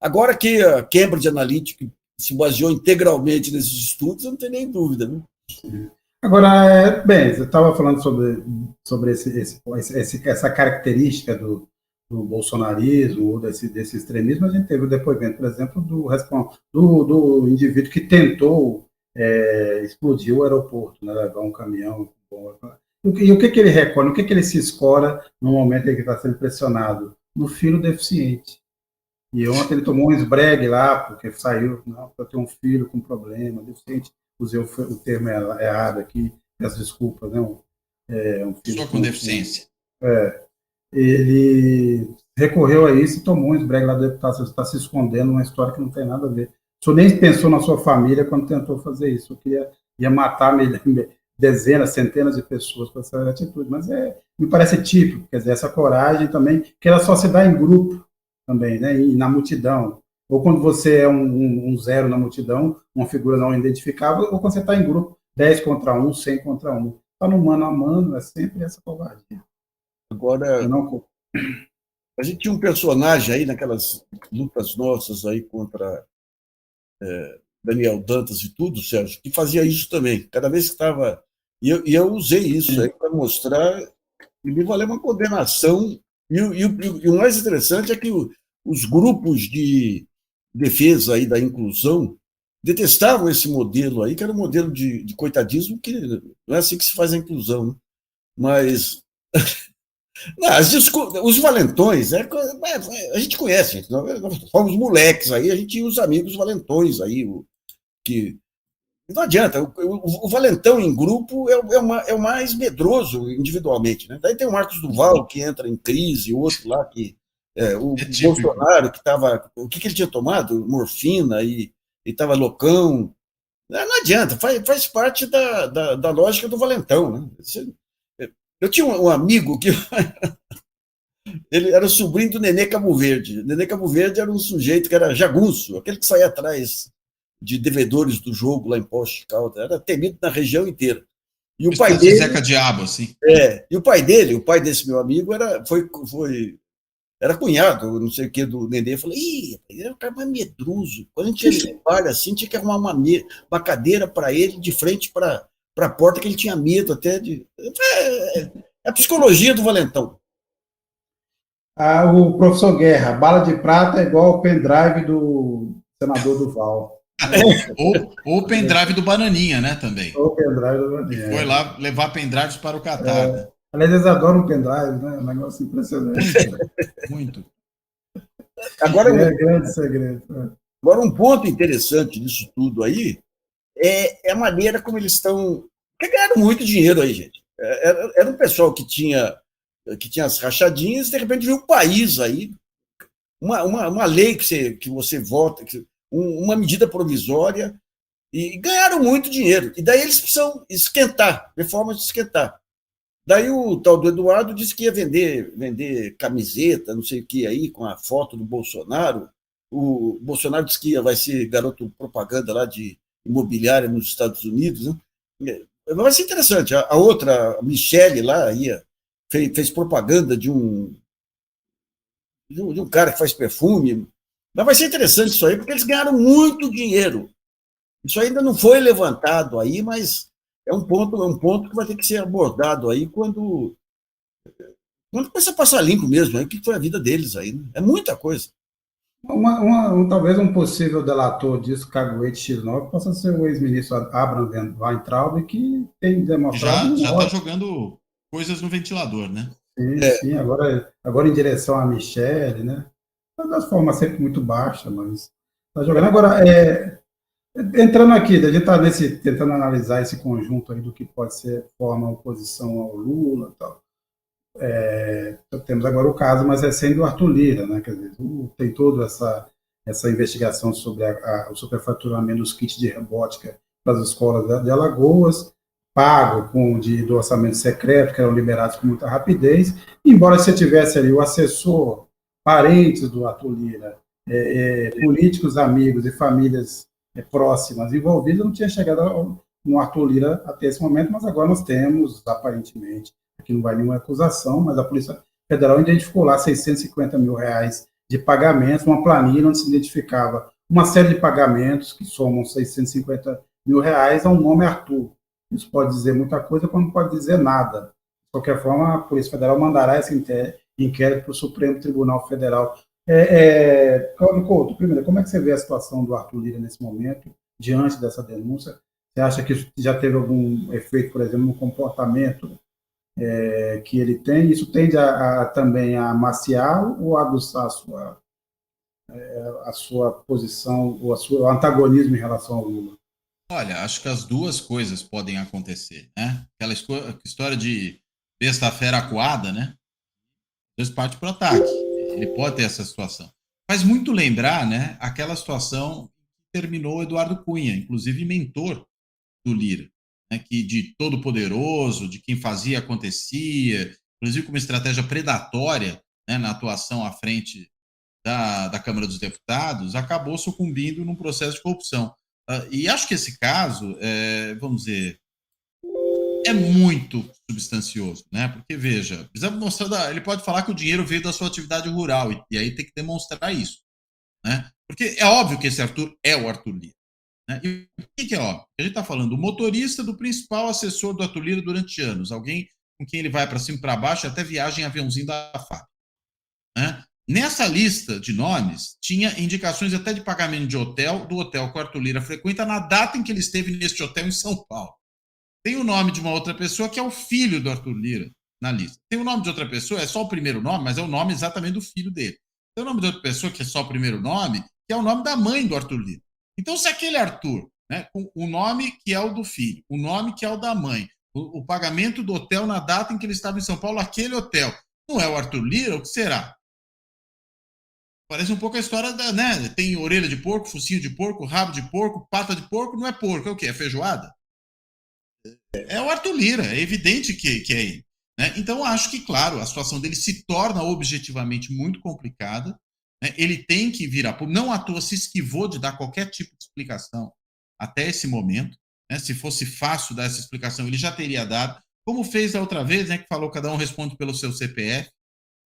agora que a Cambridge Analytica se baseou integralmente nesses estudos, eu não tenho nem dúvida, né? Agora, bem, você estava falando sobre essa característica do bolsonarismo ou desse extremismo. A gente teve o depoimento, por exemplo, do indivíduo que tentou explodir o aeroporto, né, levar um caminhão. E o que ele recolhe, o que ele se escora no momento em que está sendo pressionado? No filho deficiente. E ontem ele tomou um esbregue lá, porque saiu para ter um filho com problema, deficiente. Usei o termo errado aqui, peço desculpas, né? Um filho só com deficiência. Ele recorreu a isso e tomou um esbregue lá do deputado. Você está se escondendo uma história que não tem nada a ver. O senhor nem pensou na sua família quando tentou fazer isso. Eu ia matar dezenas, centenas de pessoas com essa atitude. Mas me parece típico, quer dizer, essa coragem também, que ela só se dá em grupo também, né? E na multidão. Ou quando você é um zero na multidão, uma figura não identificável, ou quando você está em grupo. 10 contra 1, 100 contra 1. Está no mano a mano, é sempre essa covardia. Agora, Não... a gente tinha um personagem aí naquelas lutas nossas aí contra Daniel Dantas e tudo, Sérgio, que fazia isso também. Cada vez que estava... E eu usei isso aí para mostrar e me valeu uma condenação. E o mais interessante é que os grupos de defesa aí da inclusão detestavam esse modelo aí, que era um modelo de coitadismo, que não é assim que se faz a inclusão, né? Mas não, os valentões, a gente conhece, nós fomos moleques aí, a gente tinha os amigos valentões aí, que não adianta, o valentão em grupo é o mais medroso individualmente, né? Daí tem o Marcos Duval, que entra em crise, o outro lá, o Bolsonaro, que estava... O que ele tinha tomado? Morfina, e estava loucão. Não adianta, faz parte da lógica do valentão, né? Eu tinha um amigo que ele era sobrinho do Nenê Cabo Verde. Nenê Cabo Verde era um sujeito que era jagunço, aquele que saía atrás de devedores do jogo lá em Poços de Caldas, era temido na região inteira. E o pai dele... Zeca Diabo, assim. E o pai dele, o pai desse meu amigo, era cunhado, não sei o que, do Nenê. Eu falei, ele era um cara mais medroso. Quando a gente ia levar assim, tinha que arrumar uma cadeira para ele de frente para a porta, que ele tinha medo até de... É a psicologia do valentão. O professor Guerra, bala de prata é igual ao pendrive do senador Duval. Ou o pendrive do Bananinha, né, também. Ou o pendrive do Bananinha. Foi lá levar pendrives para o Catar. Né? Aliás, eles adoram um pendrive, né? Um negócio impressionante. Muito. Agora, grande segredo. Agora, um ponto interessante disso tudo aí é a maneira como eles estão... Porque ganharam muito dinheiro aí, gente. Era um pessoal que tinha as rachadinhas, e de repente viu o país aí, uma lei que você vota, uma medida provisória, e ganharam muito dinheiro. E daí eles precisam esquentar, ver formas de esquentar. Daí o tal do Eduardo disse que ia vender camiseta, não sei o que aí, com a foto do Bolsonaro. O Bolsonaro disse que vai ser garoto propaganda lá de imobiliária nos Estados Unidos, né? Vai ser interessante. A outra, a Michele lá, fez propaganda de um cara que faz perfume. Mas vai ser interessante isso aí, porque eles ganharam muito dinheiro. Isso ainda não foi levantado aí, mas é um ponto que vai ter que ser abordado aí quando começa a passar limpo mesmo, aí, o que foi a vida deles aí, né? É muita coisa. Talvez um possível delator disso, Caguete X9, possa ser o ex-ministro Abraham Weintraub, que tem demonstrado... Já está jogando coisas no ventilador, né? Sim, agora em direção à Michelle, né? Das formas sempre muito baixa, mas está jogando. Agora, entrando aqui, a gente está tentando analisar esse conjunto aí do que pode ser forma oposição ao Lula e tal. Temos agora o caso mais recente do Arthur Lira, né? Quer dizer, tem toda essa investigação sobre o superfaturamento dos kits de robótica para as escolas de Alagoas, pago do orçamento secreto, que eram liberados com muita rapidez, embora você tivesse ali o assessor, parentes do Arthur Lira, políticos, amigos e famílias próximas envolvidas, não tinha chegado no Arthur Lira até esse momento, mas agora nós temos, aparentemente, aqui não vai nenhuma acusação, mas a Polícia Federal identificou lá R$650 mil de pagamentos, uma planilha onde se identificava uma série de pagamentos que somam R$650 mil a um nome Arthur. Isso pode dizer muita coisa, como não pode dizer nada. De qualquer forma, a Polícia Federal mandará esse inquérito para o Supremo Tribunal Federal. Cláudio Couto, primeiro, como é que você vê a situação do Arthur Lira nesse momento, diante dessa denúncia? Você acha que isso já teve algum efeito, por exemplo, no comportamento que ele tem? Isso tende também a maciar ou aguçar a sua posição, ou o antagonismo em relação ao Lula? Olha, acho que as duas coisas podem acontecer, né? Aquela história de besta-fera acuada, né? Deus parte para o ataque. Ele pode ter essa situação. Faz muito lembrar, né, aquela situação que terminou o Eduardo Cunha, inclusive mentor do Lira, né, que de todo poderoso, de quem fazia acontecia, inclusive com uma estratégia predatória, né, na atuação à frente da Câmara dos Deputados, acabou sucumbindo num processo de corrupção. E acho que esse caso, vamos dizer, é muito substancioso, né? Porque, veja, precisa mostrar, ele pode falar que o dinheiro veio da sua atividade rural, e aí tem que demonstrar isso, né? Porque é óbvio que esse Arthur é o Arthur Lira, né? E o que é óbvio? A gente está falando do motorista do principal assessor do Arthur Lira durante anos, alguém com quem ele vai para cima e para baixo, até viagem em aviãozinho da FAB, né? Nessa lista de nomes, tinha indicações até de pagamento de hotel, do hotel que o Arthur Lira frequenta, na data em que ele esteve neste hotel em São Paulo. Tem o nome de uma outra pessoa que é o filho do Arthur Lira na lista. Tem o nome de outra pessoa, é só o primeiro nome, mas é o nome exatamente do filho dele. Tem o nome de outra pessoa que é só o primeiro nome, que é o nome da mãe do Arthur Lira. Então, se aquele Arthur, né, com o nome que é o do filho, o nome que é o da mãe, o pagamento do hotel na data em que ele estava em São Paulo, aquele hotel, não é o Arthur Lira, o que será? Parece um pouco a história da, né? Tem orelha de porco, focinho de porco, rabo de porco, pata de porco, não é porco, é o quê? É feijoada? É o Arthur Lira, é evidente que é ele, né? Então, acho que, claro, a situação dele se torna objetivamente muito complicada, né? Ele tem que virar, não à toa se esquivou de dar qualquer tipo de explicação até esse momento, né? Se fosse fácil dar essa explicação, ele já teria dado, como fez da outra vez, né? Que falou cada um responde pelo seu CPF.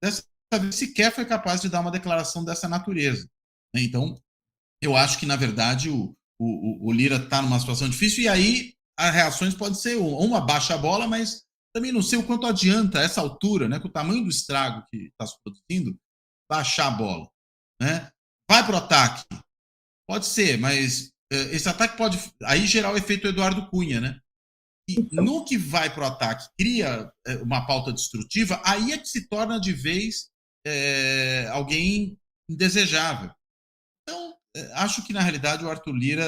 Dessa vez sequer foi capaz de dar uma declaração dessa natureza, né? Então, eu acho que, na verdade, o Lira está numa situação difícil, e aí as reações podem ser uma baixa a bola, mas também não sei o quanto adianta a essa altura, né, com o tamanho do estrago que está se produzindo, baixar a bola, né? Vai para o ataque, pode ser, mas esse ataque pode aí gerar o efeito Eduardo Cunha, né? E no que vai para o ataque cria uma pauta destrutiva, aí é que se torna de vez alguém indesejável. Então, acho que, na realidade, o Arthur Lira,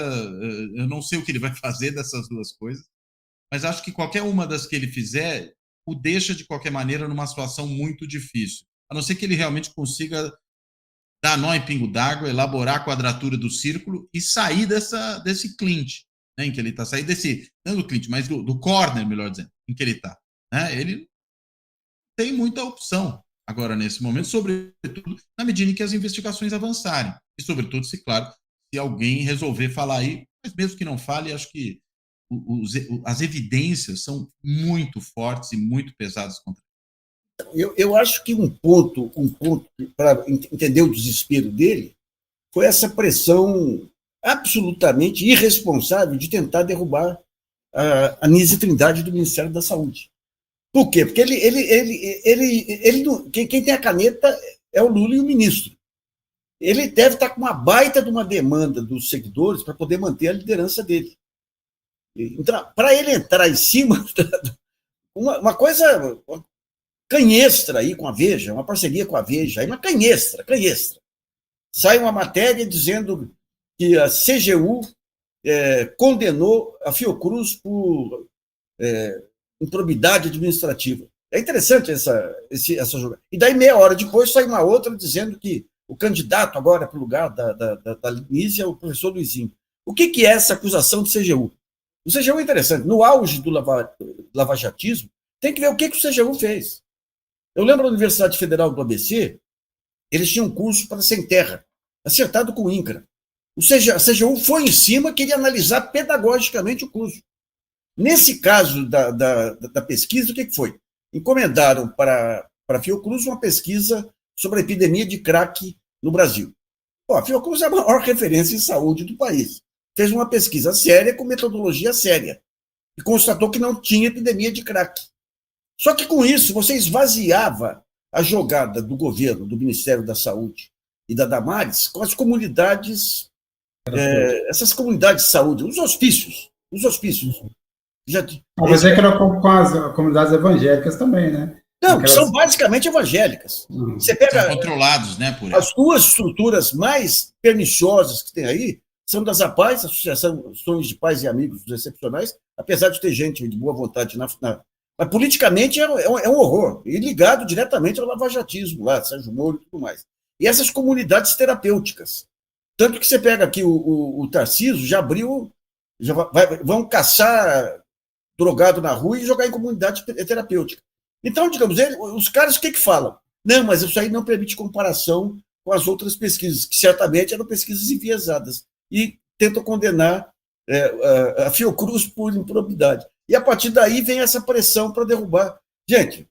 eu não sei o que ele vai fazer dessas duas coisas, mas acho que qualquer uma das que ele fizer o deixa, de qualquer maneira, numa situação muito difícil. A não ser que ele realmente consiga dar nó em pingo d'água, elaborar a quadratura do círculo e sair desse clinch, né, em que ele está. Sair desse, não do clinch, mas do corner, melhor dizendo, em que ele está. Né? Ele tem muita opção agora, nesse momento, sobretudo na medida em que as investigações avançarem. E, sobretudo, se, claro, se alguém resolver falar aí, mas mesmo que não fale, acho que as evidências são muito fortes e muito pesadas contra ele. Eu acho que um ponto para entender o desespero dele foi essa pressão absolutamente irresponsável de tentar derrubar a Anísia Trindade do Ministério da Saúde. Por quê? Porque quem tem a caneta é o Lula e o ministro. Ele deve estar com uma baita de uma demanda dos seguidores para poder manter a liderança dele. Então, para ele entrar em cima, uma coisa canhestra aí com a Veja, uma parceria com a Veja, aí uma canhestra. Sai uma matéria dizendo que a CGU condenou a Fiocruz por improbidade administrativa. É interessante essa jogada. E daí, meia hora depois, sai uma outra dizendo que o candidato agora para o lugar da Anísia é o professor Luizinho. O que é essa acusação de CGU? O CGU é interessante. No auge do lavajatismo, tem que ver o que o CGU fez. Eu lembro da Universidade Federal do ABC, eles tinham um curso para sem terra, acertado com o INCRA. A CGU foi em cima, queria analisar pedagogicamente o curso. Nesse caso da pesquisa, o que foi? Encomendaram para a Fiocruz uma pesquisa sobre a epidemia de crack no Brasil. A Fiocruz é a maior referência em saúde do país. Fez uma pesquisa séria, com metodologia séria, e constatou que não tinha epidemia de crack. Só que, com isso, você esvaziava a jogada do governo, do Ministério da Saúde e da Damares com as comunidades, essas comunidades de saúde, os hospícios. Mas é que era com as comunidades evangélicas também, né? Não, que são basicamente evangélicas. Você pega, são controlados, né, por as duas estruturas mais perniciosas que tem aí são das APAES, Associações de Pais e Amigos dos Excepcionais, apesar de ter gente de boa vontade mas politicamente é um horror, e ligado diretamente ao lavajatismo lá, Sérgio Moro e tudo mais. E essas comunidades terapêuticas. Tanto que você pega aqui o Tarcísio, já abriu, vão caçar drogado na rua e jogar em comunidade terapêutica. Então, digamos, os caras o que falam? Não, mas isso aí não permite comparação com as outras pesquisas, que certamente eram pesquisas enviesadas, e tentam condenar a Fiocruz por improbidade. E a partir daí vem essa pressão para derrubar. Gente,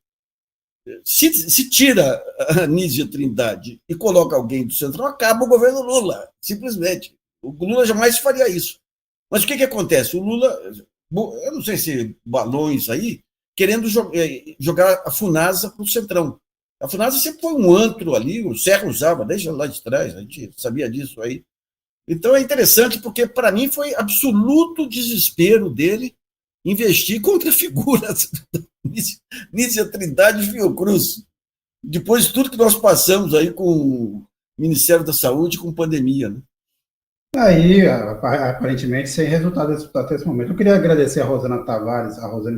se tira a Anísia Trindade e coloca alguém do Centrão, acaba o governo Lula, simplesmente. O Lula jamais faria isso. Mas o que acontece? O Lula, eu não sei se balões aí, querendo jogar a Funasa para o Centrão. A Funasa sempre foi um antro ali, o Serra usava desde lá de trás, a gente sabia disso aí. Então é interessante porque, para mim, foi absoluto desespero dele investir contra figuras Nícia Trindade e Fiocruz. Depois de tudo que nós passamos aí com o Ministério da Saúde, com pandemia, né? Aí, aparentemente, sem resultado até esse momento. Eu queria agradecer a Rosane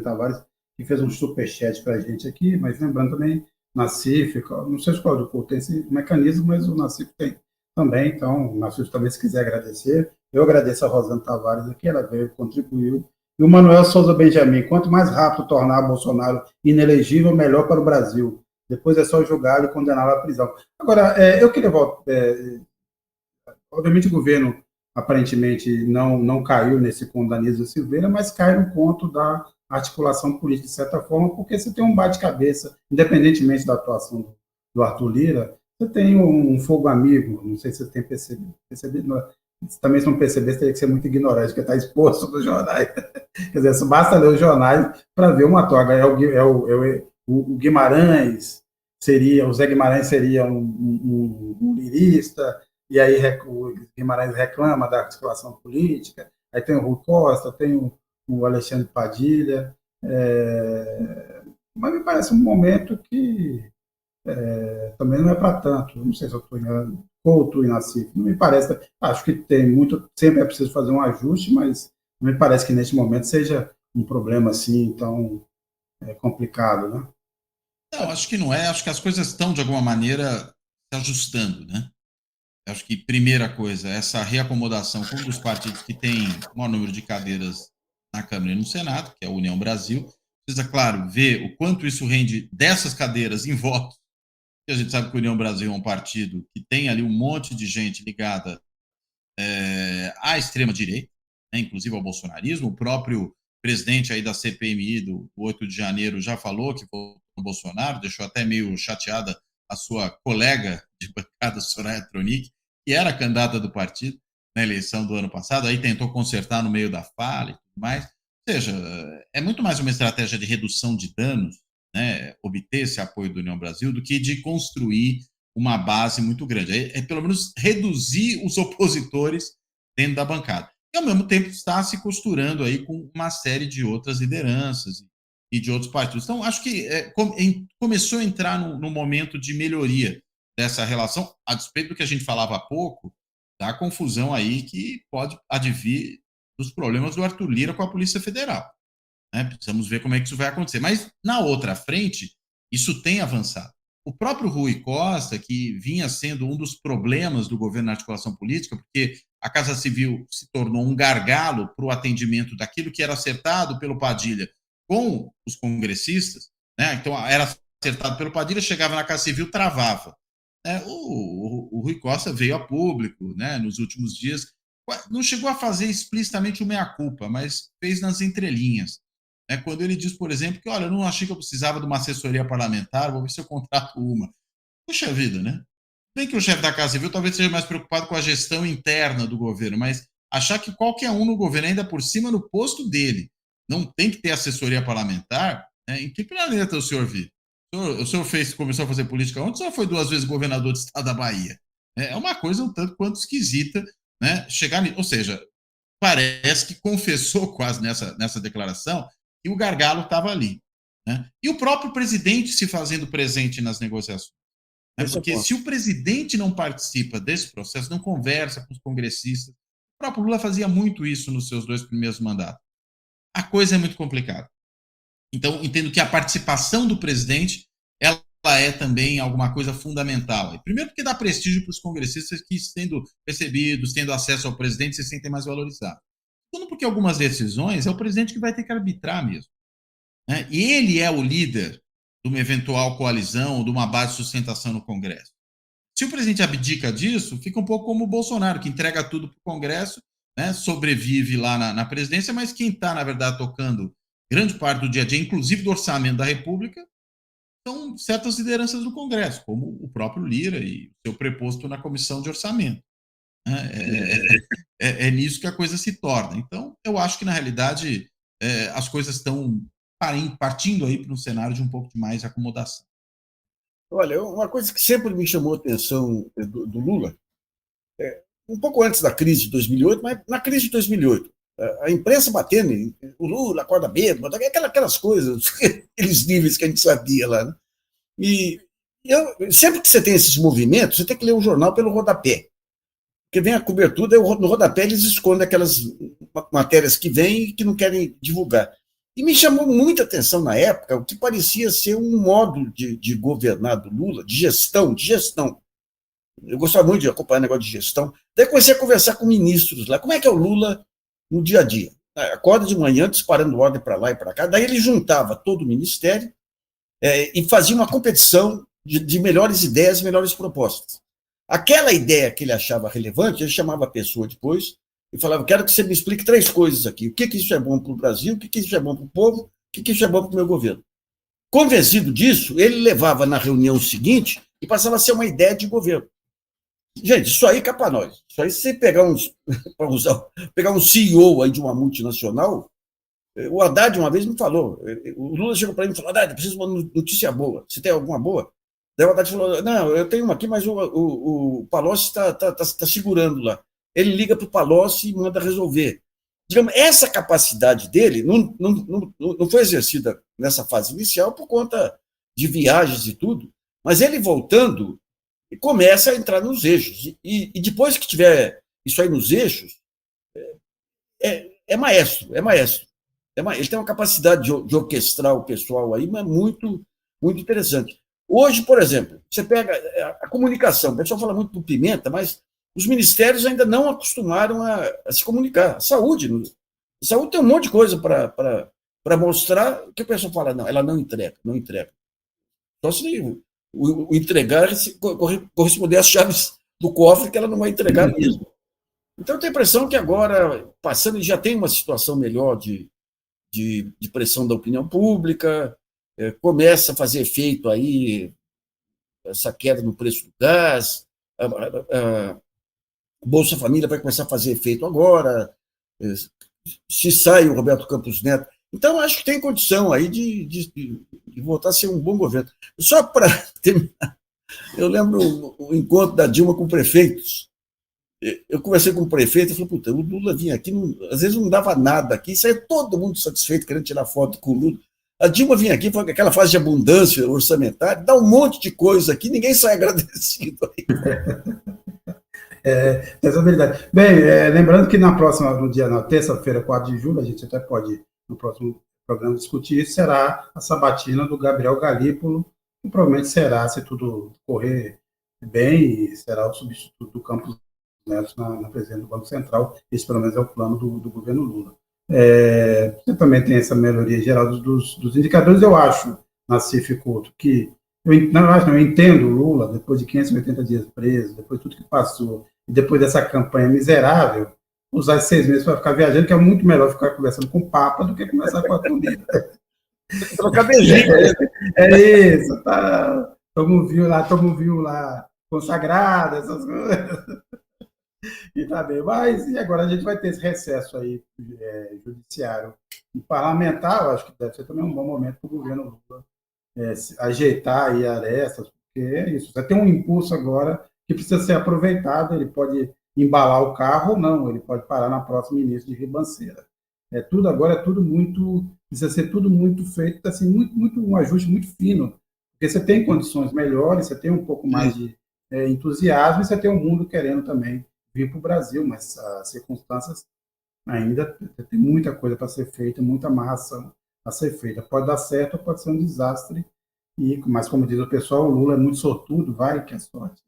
Tavares, que fez um superchat para a gente aqui, mas lembrando também, Nassif, não sei qual do curso tem esse mecanismo, mas o Nassif tem também, então, o Nassif também, se quiser agradecer. Eu agradeço a Rosane Tavares aqui, ela veio, contribuiu. E o Manuel Souza Benjamin, quanto mais rápido tornar Bolsonaro inelegível, melhor para o Brasil. Depois é só julgá-lo e condená-lo à prisão. Agora, eu queria voltar. Obviamente, o governo aparentemente não caiu nesse conto da Anísia Silveira, mas cai no conto da articulação política, de certa forma, porque você tem um bate-cabeça, independentemente da atuação do Arthur Lira, você tem um fogo amigo, não sei se você tem percebido, também se não perceber, você teria que ser muito ignorante, porque está exposto nos jornais. Quer dizer, basta ler os jornais para ver uma toga. O Guimarães seria, o Zé Guimarães seria um lirista, e aí o Guimarães reclama da articulação política, aí tem o Rui Costa, tem o Alexandre Padilha, mas me parece um momento que também não é para tanto, não sei se eu estou enganando, Couto e Nassif, não me parece, acho que tem muito, sempre é preciso fazer um ajuste, mas não me parece que neste momento seja um problema assim tão complicado, né? Não, acho que não é, acho que as coisas estão de alguma maneira se ajustando, né? Acho que, primeira coisa, essa reacomodação com um dos partidos que tem o maior número de cadeiras na Câmara e no Senado, que é a União Brasil, precisa, claro, ver o quanto isso rende dessas cadeiras em votos, porque a gente sabe que a União Brasil é um partido que tem ali um monte de gente ligada à extrema-direita, né, inclusive ao bolsonarismo. O próprio presidente aí da CPMI do 8 de janeiro já falou que votou no Bolsonaro, deixou até meio chateada a sua colega de bancada, Soraya Tronic, que era candidata do partido na eleição do ano passado, aí tentou consertar no meio da fala e tudo mais. Ou seja, é muito mais uma estratégia de redução de danos, né, obter esse apoio da União Brasil, do que de construir uma base muito grande. É pelo menos reduzir os opositores dentro da bancada. E, ao mesmo tempo, está se costurando aí com uma série de outras lideranças e de outros partidos. Então, acho que começou a entrar no momento de melhoria dessa relação, a despeito do que a gente falava há pouco, da confusão aí que pode advir dos problemas do Arthur Lira com a Polícia Federal. Né? Precisamos ver como é que isso vai acontecer. Mas, na outra frente, isso tem avançado. O próprio Rui Costa, que vinha sendo um dos problemas do governo na articulação política, porque a Casa Civil se tornou um gargalo para o atendimento daquilo que era acertado pelo Padilha com os congressistas, né? Então era acertado pelo Padilha, chegava na Casa Civil, travava. O Rui Costa veio a público, né, nos últimos dias, não chegou a fazer explicitamente o meia-culpa, mas fez nas entrelinhas. Quando ele diz, por exemplo, que, olha, eu não achei que eu precisava de uma assessoria parlamentar, vou ver se eu contrato uma. Puxa vida, né? Bem que o chefe da Casa Civil talvez seja mais preocupado com a gestão interna do governo, mas achar que qualquer um no governo, ainda por cima no posto dele, não tem que ter assessoria parlamentar, em que planeta o senhor vive? O senhor começou a fazer política ontem, o senhor foi 2 vezes governador do estado da Bahia. É uma coisa um tanto quanto esquisita, né? Ou seja, parece que confessou quase nessa declaração que o gargalo estava ali. Né? E o próprio presidente se fazendo presente nas negociações. Né? Porque se o presidente não participa desse processo, não conversa com os congressistas, o próprio Lula fazia muito isso nos seus 2 primeiros mandatos. A coisa é muito complicada. Então, entendo que a participação do presidente ela é também alguma coisa fundamental. Primeiro porque dá prestígio para os congressistas que, sendo recebidos, tendo acesso ao presidente, se sentem mais valorizados. Segundo, porque algumas decisões é o presidente que vai ter que arbitrar mesmo. Né? E ele é o líder de uma eventual coalizão ou de uma base de sustentação no Congresso. Se o presidente abdica disso, fica um pouco como o Bolsonaro, que entrega tudo para o Congresso, né, sobrevive lá na presidência, mas quem está, na verdade, tocando grande parte do dia a dia, inclusive do orçamento da República, são certas lideranças do Congresso, como o próprio Lira e o seu preposto na Comissão de Orçamento. É nisso que a coisa se torna. Então, eu acho que, na realidade, as coisas estão partindo aí para um cenário de um pouco de mais acomodação. Olha, uma coisa que sempre me chamou a atenção do Lula, um pouco antes da crise de 2008, mas na crise de 2008, a imprensa batendo, o Lula acorda bêbado, aquelas coisas, aqueles níveis que a gente sabia lá. Né? E sempre que você tem esses movimentos, você tem que ler o jornal pelo rodapé. Porque vem a cobertura, no rodapé eles escondem aquelas matérias que vêm e que não querem divulgar. E me chamou muita atenção na época o que parecia ser um modo de governar do Lula, de gestão. Eu gostava muito de acompanhar o negócio de gestão. Daí comecei a conversar com ministros lá. Como é que é o Lula no dia a dia? Acorda de manhã, disparando ordem para lá e para cá. Daí ele juntava todo o ministério e fazia uma competição de melhores ideias, melhores propostas. Aquela ideia que ele achava relevante, ele chamava a pessoa depois e falava, quero que você me explique 3 coisas aqui. O que isso é bom para o Brasil, o que isso é bom para o povo, o que isso é bom para o meu governo. Convencido disso, ele levava na reunião seguinte e passava a ser uma ideia de governo. Gente, isso aí cá para nós. Isso aí, se você pegar um CEO aí de uma multinacional, o Haddad uma vez me falou, o Lula chegou para mim e falou, Haddad, preciso de uma notícia boa. Você tem alguma boa? Daí o Haddad falou, não, eu tenho uma aqui, mas o Palocci está segurando lá. Ele liga para o Palocci e manda resolver. Digamos, essa capacidade dele não foi exercida nessa fase inicial por conta de viagens e tudo, mas ele voltando começa a entrar nos eixos. E depois que tiver isso aí nos eixos, é maestro. Ele tem uma capacidade de orquestrar o pessoal aí, mas muito, muito interessante. Hoje, por exemplo, você pega a comunicação, o pessoal fala muito do Pimenta, mas os ministérios ainda não acostumaram a se comunicar. A saúde tem um monte de coisa para mostrar que o pessoal fala, não, ela não entrega. Só se o entregar corresponder às chaves do cofre que ela não vai entregar mesmo. Então, eu tenho a impressão que agora, passando, já tem uma situação melhor de pressão da opinião pública, começa a fazer efeito aí essa queda no preço do gás, a Bolsa Família vai começar a fazer efeito agora, se sai o Roberto Campos Neto. Então, acho que tem condição aí de voltar a ser um bom governo. Só para terminar, eu lembro o encontro da Dilma com prefeitos. Eu conversei com o prefeito e falei, puta, o Lula vinha aqui, às vezes não dava nada aqui, saía todo mundo satisfeito, querendo tirar foto com o Lula. A Dilma vinha aqui, foi aquela fase de abundância orçamentária, dá um monte de coisa aqui, ninguém sai agradecido aí. Essa é a verdade. Bem, lembrando que na terça-feira, 4 de julho, a gente até pode, no próximo programa, discutir isso, será a sabatina do Gabriel Galípolo, que provavelmente será, se tudo correr bem, será o substituto do Campos Neto na presidência do Banco Central. Esse, pelo menos, é o plano do governo Lula. Você também tem essa melhoria geral dos indicadores. Eu acho, Nassif Couto, que eu entendo o Lula, depois de 580 dias preso, depois de tudo que passou, e depois dessa campanha miserável, usar 6 meses para ficar viajando, que é muito melhor ficar conversando com o Papa do que conversar com a comida. Trocar beijinho. É isso, tá? Toma um vinho lá consagrado, essas coisas. E tá bem, mas e agora a gente vai ter esse recesso aí judiciário e parlamentar. Eu acho que deve ser também um bom momento para o governo Lula ajeitar aí arestas, porque é isso. Você tem um impulso agora que precisa ser aproveitado. Ele pode embalar o carro ou não, ele pode parar na próxima início de ribanceira. Precisa ser tudo muito feito, assim, muito um ajuste muito fino, porque você tem condições melhores, você tem um pouco mais de entusiasmo e você tem o mundo querendo também vir para o Brasil, mas as circunstâncias ainda tem muita coisa para ser feita, muita amarração a ser feita. Pode dar certo ou pode ser um desastre, mas como diz o pessoal, o Lula é muito sortudo, vai que é sorte.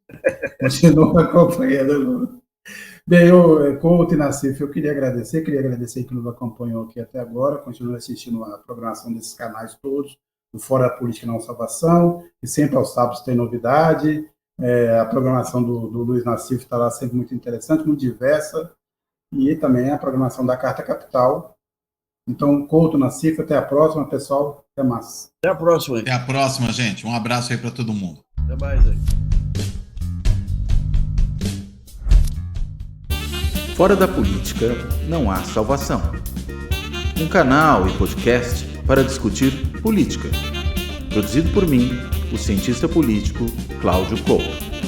Continua acompanhando o Lula. Bem, Couto e Nassif, eu queria agradecer que nos acompanhou aqui até agora, continue assistindo a programação desses canais todos, do Fora da Política Não Salvação, e sempre aos sábados tem novidade. A programação do Luiz Nassif está lá sempre muito interessante, muito diversa, e também a programação da Carta Capital, Então, Couto Nassif, até a próxima, pessoal. Até mais. Até a próxima. Até a próxima, gente. Um abraço aí para todo mundo. Até mais aí. Fora da política não há salvação. Um canal e podcast para discutir política. Produzido por mim, o cientista político Cláudio Couto.